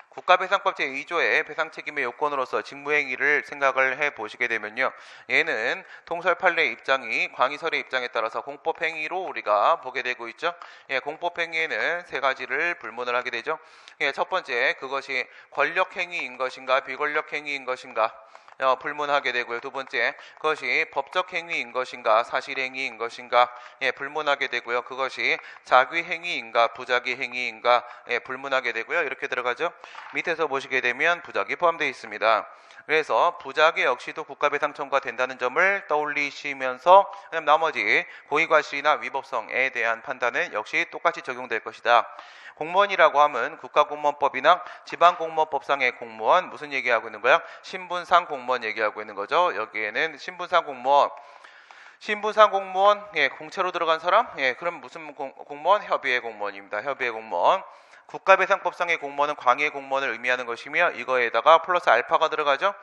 국가배상법 제2조의 배상책임의 요건으로서 직무행위를 생각을 해보시게 되면요, 얘는 통설 판례의 입장이 광의설의 입장에 따라서 공법행위로 우리가 보게 되고 있죠. 공법행위에는 세 가지를 불문을 하게 되죠. 첫 번째, 그것이 권력행위인 것인가 비권력행위인 것인가 불문하게 되고요. 두 번째, 그것이 법적 행위인 것인가 사실 행위인 것인가 불문하게 되고요. 그것이 자기 행위인가 부자기 행위인가 불문하게 되고요. 이렇게 들어가죠. 밑에서 보시게 되면 부작이 포함되어 있습니다. 그래서 부작위 역시도 국가배상 청구가 된다는 점을 떠올리시면서 나머지 고의과실이나 위법성에 대한 판단은 역시 똑같이 적용될 것이다. 공무원이라고 하면 국가공무원법이나 지방공무원법상의 공무원 무슨 얘기하고 있는 거야? 신분상 공무원 얘기하고 있는 거죠. 여기에는 신분상 공무원, 공채로 들어간 사람? 그럼 무슨 공무원? 협의회 공무원입니다. 협의회 공무원. 국가배상법상의 공무원은 광의 공무원을 의미하는 것이며 이거에다가 플러스 알파가 들어가죠.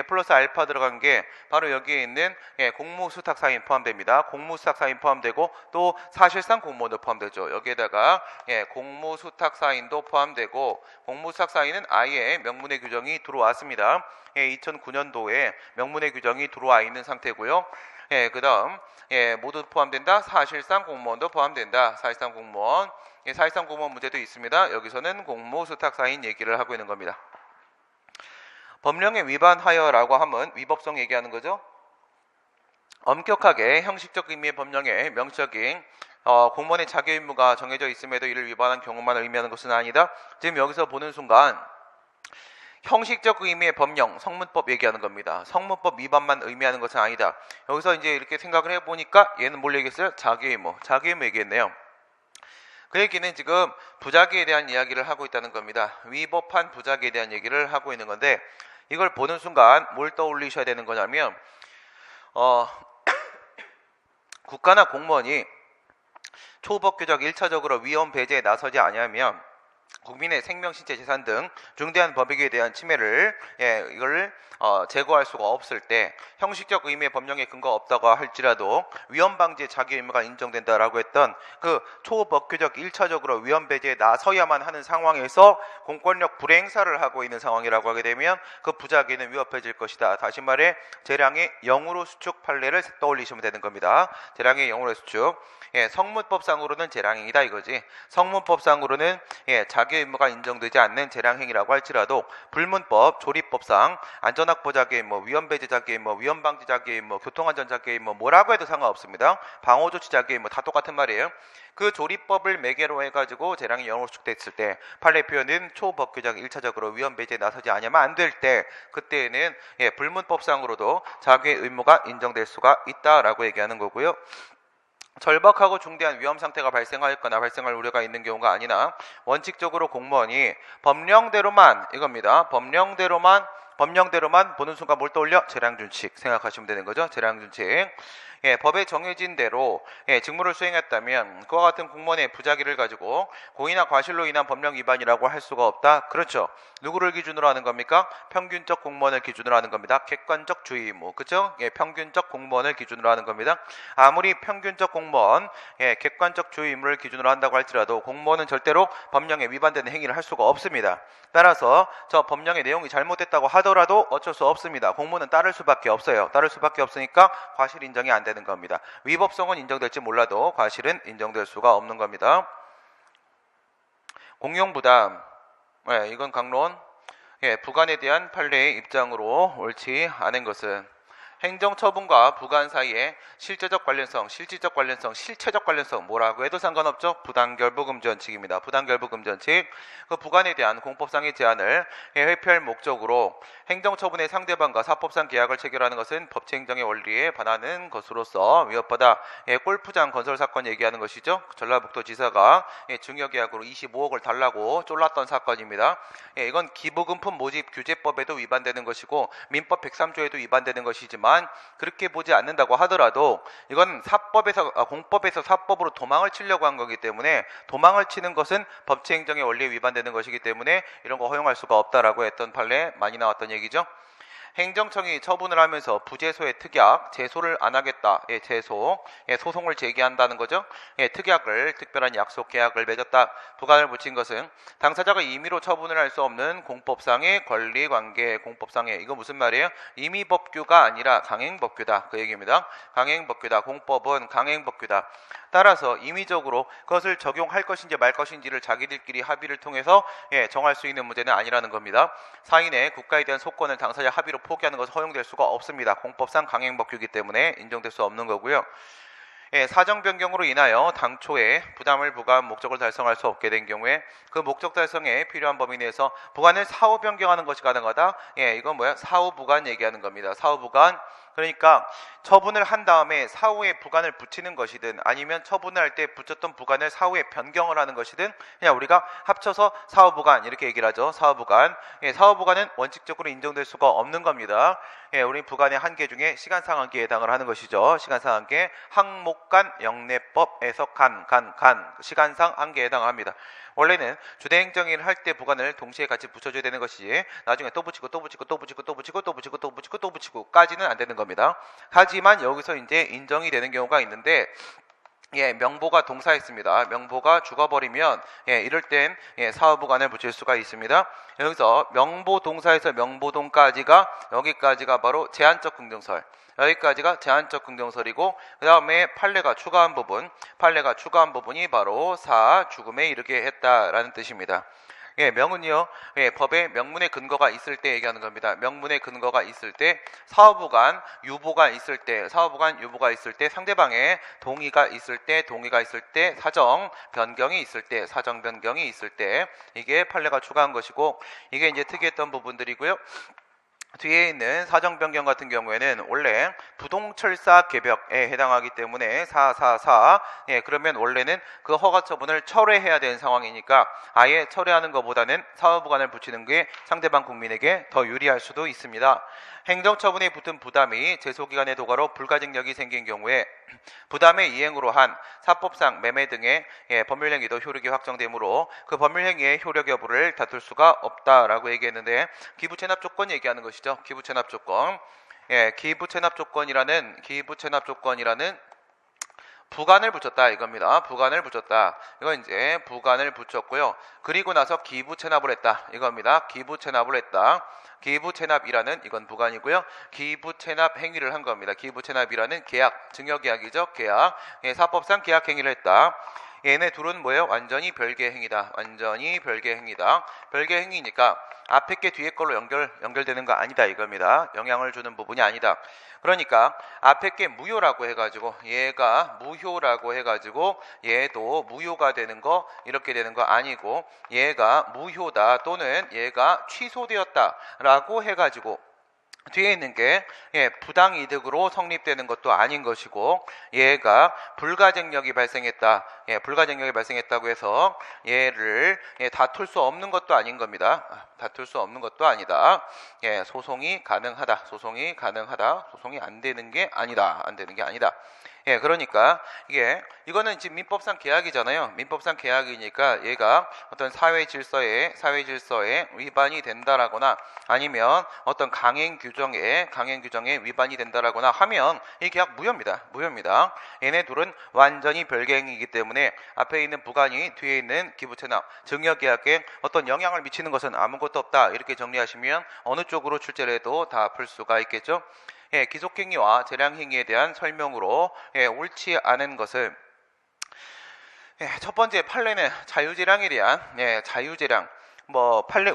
플러스 알파 들어간 게 바로 여기에 있는 공무수탁사인 포함됩니다. 공무수탁사인 포함되고 또 사실상 공무원도 포함되죠. 여기에다가 공무수탁사인도 포함되고, 공무수탁사인은 아예 명문의 규정이 들어왔습니다. 2009년도에 명문의 규정이 들어와 있는 상태고요. 그 다음 모두 포함된다. 사실상 공무원도 포함된다. 사실상 공무원. 사실상 공무원 문제도 있습니다. 여기서는 공무수탁사인 얘기를 하고 있는 겁니다. 법령에 위반하여라고 하면 위법성 얘기하는 거죠. 엄격하게 형식적 의미의 법령에 명시적인 공무원의 자기 의무가 정해져 있음에도 이를 위반한 경우만 의미하는 것은 아니다. 지금 여기서 보는 순간 형식적 의미의 법령, 성문법 얘기하는 겁니다. 성문법 위반만 의미하는 것은 아니다. 여기서 이제 이렇게 생각을 해보니까 얘는 뭘 얘기했어요? 자기 의무 얘기했네요. 그 얘기는 지금 부작위에 대한 이야기를 하고 있다는 겁니다. 위법한 부작위에 대한 얘기를 하고 있는 건데, 이걸 보는 순간 뭘 떠올리셔야 되는 거냐면 국가나 공무원이 초법규적 1차적으로 위헌 배제에 나서지 아니하면 국민의 생명, 신체, 재산 등 중대한 법익에 대한 침해를 이걸 제거할 수가 없을 때 형식적 의미의 법령에 근거가 없다고 할지라도 위헌 방지의 자기 의무가 인정된다라고 했던 그 초법규적 1차적으로 위헌 배제에 나서야만 하는 상황에서 공권력 불행사를 하고 있는 상황이라고 하게 되면 그 부작위는 위법해질 것이다. 다시 말해 재량의 영으로 수축 판례를 떠올리시면 되는 겁니다. 재량의 영으로 수축. 성문법상으로는 재량이다 이거지. 성문법상으로는 자기 의무가 인정되지 않는 재량행위라고 할지라도 불문법, 조리법상 안전확보자개임, 위험배제자개임, 위험방지자개임, 교통안전자개임, 뭐라고 해도 상관없습니다. 방호조치자개임, 다 똑같은 말이에요. 그 조리법을 매개로 해가지고 재량이 영업수축됐을 때 판례 표현은 초법규정 1차적으로 위험배제에 나서지 않으면 안 될 때 그때에는 불문법상으로도 자기의 의무가 인정될 수가 있다라고 얘기하는 거고요. 절박하고 중대한 위험 상태가 발생하였거나 발생할 우려가 있는 경우가 아니나 원칙적으로 공무원이 법령대로만 이겁니다. 법령대로만 보는 순간 뭘 떠올려? 재량준칙 생각하시면 되는 거죠. 재량준칙. 법에 정해진 대로 직무를 수행했다면 그와 같은 공무원의 부작위를 가지고 고의나 과실로 인한 법령 위반이라고 할 수가 없다. 그렇죠. 누구를 기준으로 하는 겁니까? 평균적 공무원을 기준으로 하는 겁니다. 객관적 주의 의무. 그죠? 평균적 공무원을 기준으로 하는 겁니다. 아무리 평균적 공무원, 객관적 주의 의무를 기준으로 한다고 할지라도 공무원은 절대로 법령에 위반되는 행위를 할 수가 없습니다. 따라서 저 법령의 내용이 잘못됐다고 하더라도 어쩔 수 없습니다. 공무원은 따를 수밖에 없어요. 따를 수밖에 없으니까 과실 인정이 안 되는 겁니다. 위법성은 인정될지 몰라도 과실은 인정될 수가 없는 겁니다. 공용부담, 이건 강론. 부관에 대한 판례의 입장으로 옳지 않은 것은 행정처분과 부관 사이에 실제적 관련성, 실질적 관련성, 실체적 관련성 뭐라고 해도 상관없죠. 부당결부금지원칙입니다. 부당결부금지원칙. 그 부관에 대한 공법상의 제한을 회피할 목적으로 행정처분의 상대방과 사법상 계약을 체결하는 것은 법치행정의 원리에 반하는 것으로서 위협하다. 골프장 건설 사건 얘기하는 것이죠. 전라북도 지사가 증여계약으로 25억을 달라고 쫄랐던 사건입니다. 이건 기부금품 모집 규제법에도 위반되는 것이고 민법 103조에도 위반되는 것이지만 그렇게 보지 않는다고 하더라도 이건 공법에서 사법으로 도망을 치려고 한 거기 때문에 도망을 치는 것은 법치행정의 원리에 위반되는 것이기 때문에 이런 거 허용할 수가 없다라고 했던 판례 많이 나왔던 얘기죠. 행정청이 처분을 하면서 부재소의 특약, 제소를 안 하겠다. 소송을 제기한다는 거죠. 특약을, 특별한 약속 계약을 맺었다. 부관을 붙인 것은 당사자가 임의로 처분을 할 수 없는 공법상의 권리관계, 공법상의 이거 무슨 말이에요? 임의법규가 아니라 강행법규다. 그 얘기입니다. 강행법규다. 공법은 강행법규다. 따라서 임의적으로 그것을 적용할 것인지 말 것인지를 자기들끼리 합의를 통해서 정할 수 있는 문제는 아니라는 겁니다. 사인의 국가에 대한 소권을 당사자 합의로 포기하는 것은 허용될 수가 없습니다. 공법상 강행법규이기 때문에 인정될 수 없는 거고요. 사정 변경으로 인하여 당초에 부담을 부과한 목적을 달성할 수 없게 된 경우에 그 목적 달성에 필요한 범위 내에서 부관을 사후 변경하는 것이 가능하다. 이건 뭐야? 사후 부관 얘기하는 겁니다. 사후 부관. 그러니까 처분을 한 다음에 사후에 부관을 붙이는 것이든 아니면 처분할 때 붙였던 부관을 사후에 변경을 하는 것이든 그냥 우리가 합쳐서 사후 부관 이렇게 얘기를 하죠. 사후 부관. 사후 부관은 원칙적으로 인정될 수가 없는 겁니다. 우리 부관의 한계 중에 시간상한계에 해당을 하는 것이죠. 시간상한계 항목간 영내법에서 시간상 한계에 해당합니다. 원래는 주대행정위를 할 때 부관을 동시에 같이 붙여줘야 되는 것이지 나중에 또 붙이고 까지는 안 되는 겁니다. 하지만 여기서 이제 인정이 되는 경우가 있는데 명보가 동사했습니다. 명보가 죽어버리면 이럴 땐 사후부관을 붙일 수가 있습니다. 여기서 명보 동사에서 명보동까지가 여기까지가 바로 제한적 긍정설. 여기까지가 제한적 긍정설이고 그 다음에 판례가 추가한 부분이 바로 죽음에 이르게 했다라는 뜻입니다. 명은요, 법에 명문의 근거가 있을 때 얘기하는 겁니다. 명문의 근거가 있을 때, 사후부관, 유보가 있을 때, 상대방의 동의가 있을 때, 사정 변경이 있을 때, 이게 판례가 추가한 것이고, 이게 이제 특이했던 부분들이고요. 뒤에 있는 사정 변경 같은 경우에는 원래 부동철사 개벽에 해당하기 때문에 그러면 원래는 그 허가 처분을 철회해야 되는 상황이니까 아예 철회하는 것보다는 사후부관을 붙이는 게 상대방 국민에게 더 유리할 수도 있습니다. 행정처분에 붙은 부담이 제소기간의 도가로 불가증력이 생긴 경우에 부담의 이행으로 한 사법상 매매 등의 법률행위도 효력이 확정되므로 그 법률행위의 효력 여부를 다툴 수가 없다라고 얘기했는데 기부채납 조건 얘기하는 것이죠. 기부채납 조건. 기부채납 조건이라는 부관을 붙였다 이겁니다. 부관을 붙였다. 이건 이제 부관을 붙였고요. 그리고 나서 기부채납을 했다 이겁니다. 기부채납을 했다. 기부채납이라는 이건 부관이고요. 기부채납 행위를 한 겁니다. 기부채납이라는 계약, 증여계약이죠. 계약. 사법상 계약 행위를 했다. 얘네 둘은 뭐예요? 완전히 별개 행위다. 완전히 별개 행위다. 별개 행위니까 앞에 게 뒤에 걸로 연결되는 거 아니다 이겁니다. 영향을 주는 부분이 아니다. 그러니까 앞에 게 무효라고 해가지고 얘가 무효라고 해가지고 얘도 무효가 되는 거 이렇게 되는 거 아니고 얘가 무효다 또는 얘가 취소되었다라고 해가지고 뒤에 있는 게 부당이득으로 성립되는 것도 아닌 것이고 얘가 불가증력이 발생했다. 불가증력이 발생했다고 해서 얘를 다툴 수 없는 것도 아닌 겁니다. 다툴 수 없는 것도 아니다. 소송이 가능하다. 소송이 가능하다. 소송이 안 되는 게 아니다. 안 되는 게 아니다. 그러니까 이거는 지금 민법상 계약이잖아요. 민법상 계약이니까 얘가 어떤 사회 질서에 위반이 된다라거나 아니면 어떤 강행 규정에 위반이 된다라거나 하면 이 계약 무효입니다. 얘네 둘은 완전히 별개행위이기 때문에 앞에 있는 부관이 뒤에 있는 기부채납 증여계약에 어떤 영향을 미치는 것은 아무것도 없다. 이렇게 정리하시면 어느 쪽으로 출제를 해도 다 풀 수가 있겠죠. 기속행위와 재량행위에 대한 설명으로 옳지 않은 것을 첫 번째 판례는 자유재량에 대한 자유재량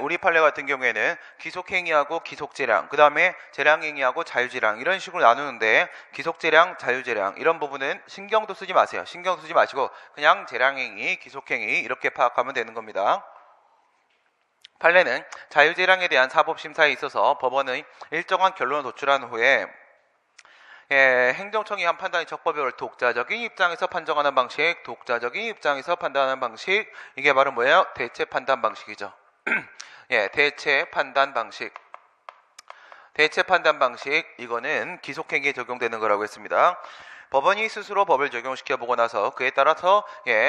우리 판례 같은 경우에는 기속행위하고 기속재량 그 다음에 재량행위하고 자유재량 이런 식으로 나누는데 기속재량, 자유재량 이런 부분은 신경도 쓰지 마세요. 신경 쓰지 마시고 그냥 재량행위, 기속행위 이렇게 파악하면 되는 겁니다. 판례는 자유재량에 대한 사법심사에 있어서 법원의 일정한 결론을 도출한 후에 행정청이 한 판단이 적법을 독자적인 입장에서 판정하는 방식, 독자적인 입장에서 판단하는 방식 이게 바로 뭐예요? 대체 판단 방식이죠. 대체 판단 방식. 대체 판단 방식 이거는 기속행위에 적용되는 거라고 했습니다. 법원이 스스로 법을 적용시켜보고 나서 그에 따라서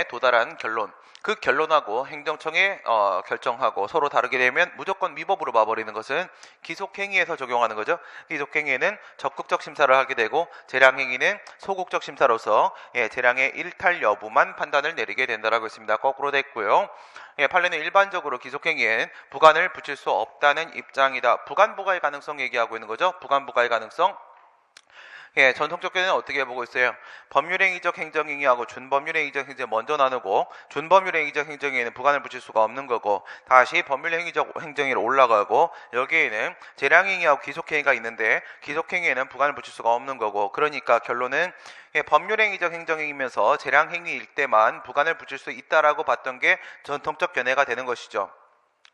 도달한 결론 그 결론하고 행정청의 결정하고 서로 다르게 되면 무조건 위법으로 봐버리는 것은 기속행위에서 적용하는 거죠. 기속행위에는 적극적 심사를 하게 되고 재량행위는 소극적 심사로서 재량의 일탈 여부만 판단을 내리게 된다라고 했습니다. 거꾸로 됐고요. 판례는 일반적으로 기속행위엔 부관을 붙일 수 없다는 입장이다. 부관부과의 가능성 얘기하고 있는 거죠. 부관부과의 가능성. 전통적 견해는 어떻게 보고 있어요? 법률행위적 행정행위하고 준법률행위적 행정 먼저 나누고 준법률행위적 행정행위는 부관을 붙일 수가 없는 거고 다시 법률행위적 행정행위로 올라가고 여기에는 재량행위하고 기속행위가 있는데 기속행위에는 부관을 붙일 수가 없는 거고 그러니까 결론은 법률행위적 행정행위면서 재량행위일 때만 부관을 붙일 수 있다라고 봤던 게 전통적 견해가 되는 것이죠.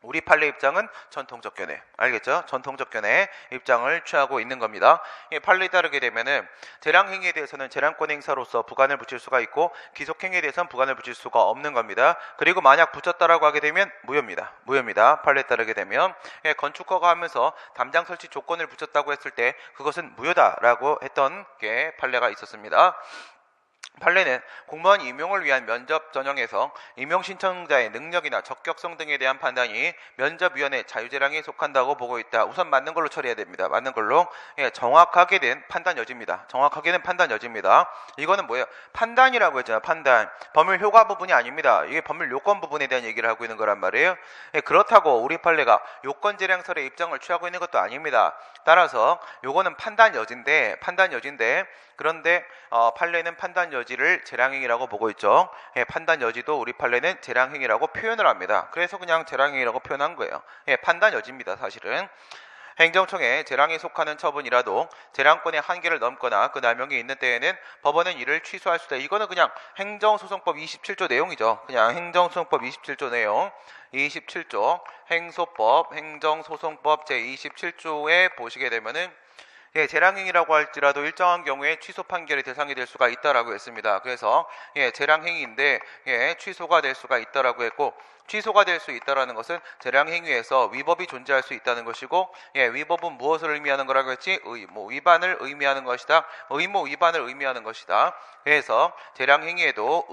우리 판례 입장은 전통적 견해, 알겠죠? 전통적 견해 입장을 취하고 있는 겁니다. 판례에 따르게 되면은 재량행위에 대해서는 재량권 행사로서 부관을 붙일 수가 있고 기속행위에 대해서는 부관을 붙일 수가 없는 겁니다. 그리고 만약 붙였다라고 하게 되면 무효입니다. 판례에 따르게 되면 건축허가 하면서 담장 설치 조건을 붙였다고 했을 때 그것은 무효다라고 했던 게 판례가 있었습니다. 판례는 공무원 임용을 위한 면접 전형에서 임용 신청자의 능력이나 적격성 등에 대한 판단이 면접위원회 자유재량에 속한다고 보고 있다. 우선 맞는 걸로 처리해야 됩니다. 맞는 걸로 정확하게 된 판단 여지입니다. 정확하게는 판단 여지입니다. 이거는 뭐예요? 판단이라고 했잖아요. 판단. 법률 효과 부분이 아닙니다. 이게 법률 요건 부분에 대한 얘기를 하고 있는 거란 말이에요. 그렇다고 우리 판례가 요건재량설의 입장을 취하고 있는 것도 아닙니다. 따라서 요거는 판단 여지인데 그런데 판례는 판단 여지를 재량행위라고 보고 있죠. 판단 여지도 우리 판례는 재량행위라고 표현을 합니다. 그래서 그냥 재량행위라고 표현한 거예요. 판단 여지입니다. 사실은. 행정청에 재량에 속하는 처분이라도 재량권의 한계를 넘거나 그 남용이 있는 때에는 법원은 이를 취소할 수 있다. 이거는 그냥 행정소송법 27조 내용이죠. 그냥 행정소송법 27조 내용 27조 행소법 행정소송법 제27조에 보시게 되면은 재량행위라고 할지라도 일정한 경우에 취소 판결의 대상이 될 수가 있다라고 했습니다. 그래서 재량행위인데 취소가 될 수가 있다라고 했고 취소가 될 수 있다라는 것은 재량행위에서 위법이 존재할 수 있다는 것이고 위법은 무엇을 의미하는 거라고 했지? 위반을 의미하는 것이다. 의무 위반을 의미하는 것이다. 그래서 재량행위에도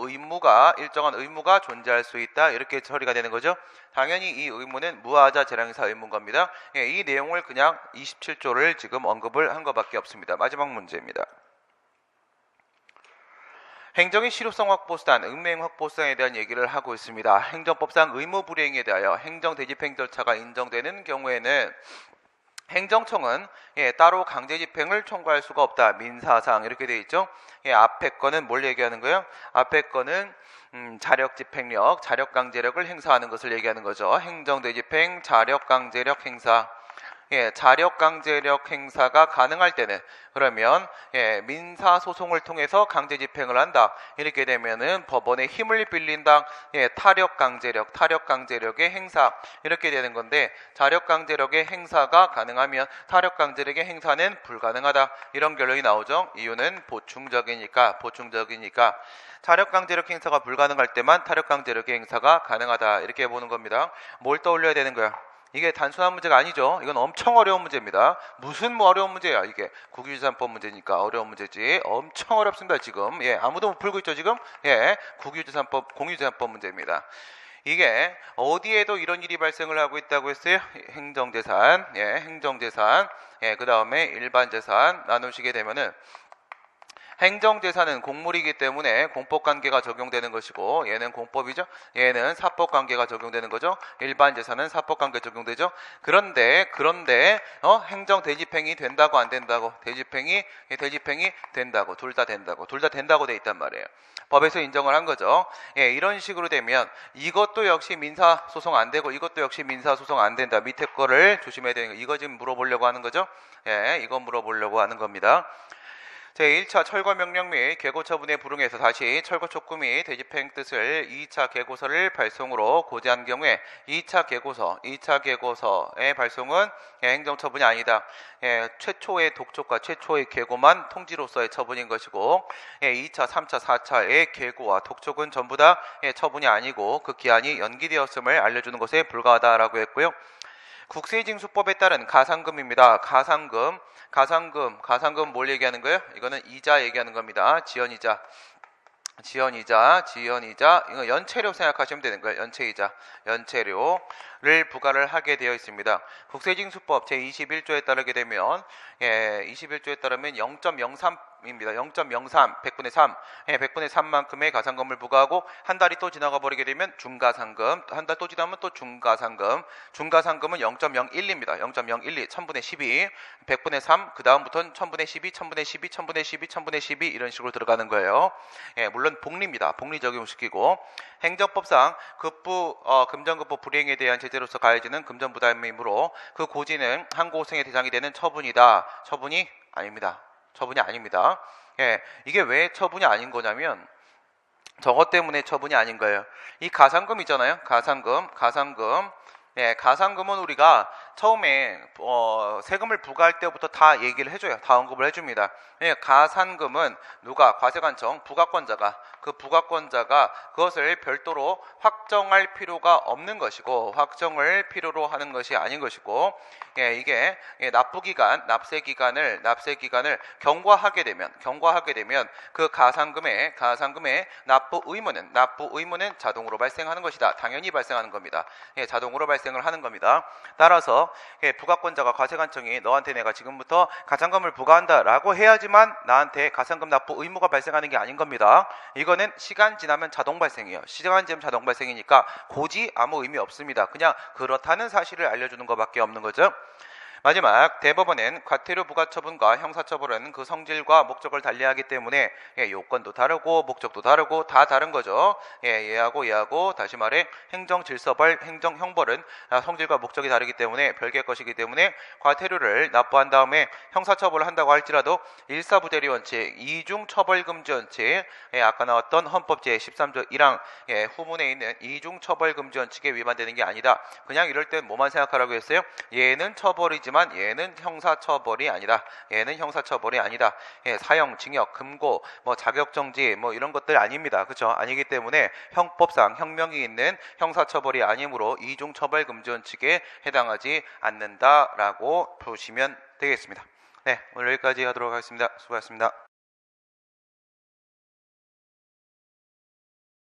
일정한 의무가 존재할 수 있다. 이렇게 처리가 되는 거죠. 당연히 이 의무는 무하자 재량행사 의무인 겁니다. 이 내용을 그냥 27조를 지금 언급을 한 것밖에 없습니다. 마지막 문제입니다. 행정의 실효성 확보수단, 응명 확보수단에 대한 얘기를 하고 있습니다. 행정법상 의무 불이행에 대하여 행정대집행 절차가 인정되는 경우에는 행정청은 따로 강제 집행을 청구할 수가 없다. 민사상 이렇게 돼 있죠. 앞에 거는 뭘 얘기하는 거예요? 앞에 거는 자력 집행력, 자력 강제력을 행사하는 것을 얘기하는 거죠. 행정대 집행, 자력 강제력 행사. 자력 강제력 행사가 가능할 때는 그러면 민사 소송을 통해서 강제 집행을 한다. 이렇게 되면은 법원의 힘을 빌린다. 타력 강제력의 행사 이렇게 되는 건데 자력 강제력의 행사가 가능하면 타력 강제력의 행사는 불가능하다. 이런 결론이 나오죠. 이유는 보충적이니까. 자력 강제력 행사가 불가능할 때만 타력 강제력의 행사가 가능하다. 이렇게 보는 겁니다. 뭘 떠올려야 되는 거야? 이게 단순한 문제가 아니죠. 이건 엄청 어려운 문제입니다. 무슨 어려운 문제야 이게. 국유재산법 문제니까 어려운 문제지. 엄청 어렵습니다 지금. 아무도 못 풀고 있죠 지금. 국유재산법, 공유재산법 문제입니다. 이게 어디에도 이런 일이 발생을 하고 있다고 했어요? 행정재산, 행정재산, 그 다음에 일반재산 나누시게 되면은 행정재산은 공물이기 때문에 공법관계가 적용되는 것이고 얘는 공법이죠. 얘는 사법관계가 적용되는 거죠. 일반재산은 사법관계 적용되죠. 그런데 행정대집행이 된다고 안 된다고? 대집행이 된다고. 둘 다 된다고 돼 있단 말이에요. 법에서 인정을 한 거죠. 이런 식으로 되면 이것도 역시 민사소송 안 되고 이것도 역시 민사소송 안 된다. 밑에 거를 조심해야 되는 거. 이거 지금 물어보려고 하는 거죠. 이거 물어보려고 하는 겁니다. 제1차 철거명령 및 계고처분에 불응해서 다시 철거촉구 및 대집행 뜻을 2차 계고서를 발송으로 고지한 경우에 2차 계고서의 발송은 행정처분이 아니다. 최초의 독촉과 최초의 계고만 통지로서의 처분인 것이고 2차, 3차, 4차의 계고와 독촉은 전부 다 처분이 아니고 그 기한이 연기되었음을 알려주는 것에 불과하다라고 했고요. 국세징수법에 따른 가산금입니다. 가산금 뭘 얘기하는 거예요? 이거는 이자 얘기하는 겁니다. 지연이자 이거 연체료 생각하시면 되는 거예요. 연체료를 부과를 하게 되어 있습니다. 국세징수법 제21조에 따르게 되면 21조에 따르면 0.03입니다. 0.03 100분의 3 100분의 3만큼의 가산금을 부과하고 한 달이 또 지나가 버리게 되면 중가산금, 한 달 또 지나면 또 중가산금은 0.01입니다. 0.012 1000분의 12 100분의 3 그 다음부터는 1000분의 12 1000분의 12 1000분의 12 1000분의 12 이런 식으로 들어가는 거예요. 물론 복리입니다. 복리 적용시키고 행정법상 금전급부 불이행에 대한 제재로서 가해지는 금전부담이므로 그 고지는 항고생의 대상이 되는 처분이다. 처분이 아닙니다. 이게 왜 처분이 아닌 거냐면 저것 때문에 처분이 아닌 거예요. 이 가산금 있잖아요. 가산금은 우리가 처음에 세금을 부과할 때부터 다 얘기를 해줘요. 다 언급을 해줍니다. 가산금은 누가? 과세관청 부과권자가 그것을 별도로 확정할 필요가 없는 것이고 확정을 필요로 하는 것이 아닌 것이고 이게 납세기간을 경과하게 되면 그 가산금의 납부 의무는 자동으로 발생하는 것이다. 당연히 발생하는 겁니다. 자동으로 발생을 하는 겁니다. 따라서 부과권자가 과세관청이 너한테 내가 지금부터 가산금을 부과한다라고 해야지만 나한테 가산금 납부 의무가 발생하는 게 아닌 겁니다. 이거는 시간 지나면 자동 발생이에요. 시간 지나면 자동 발생이니까 고지 아무 의미 없습니다. 그냥 그렇다는 사실을 알려주는 것밖에 없는 거죠. 마지막 대법원은 과태료 부과처분과 형사처벌은 그 성질과 목적을 달리하기 때문에 요건도 다르고 목적도 다르고 다 다른 거죠. 얘하고 다시 말해 행정질서벌, 행정형벌은 성질과 목적이 다르기 때문에 별개의 것이기 때문에 과태료를 납부한 다음에 형사처벌을 한다고 할지라도 일사부대리 원칙, 이중처벌금지 원칙, 아까 나왔던 헌법 제13조 1항 후문에 있는 이중처벌금지 원칙에 위반되는 게 아니다. 그냥 이럴 때 뭐만 생각하라고 했어요? 얘는 처벌이지만 얘는 형사처벌이 아니다. 사형, 징역, 금고, 자격정지 이런 것들 아닙니다. 그렇죠? 아니기 때문에 형법상 형명이 있는 형사처벌이 아니므로 이중처벌금지 원칙에 해당하지 않는다라고 보시면 되겠습니다. 오늘 여기까지 하도록 하겠습니다. 수고하셨습니다.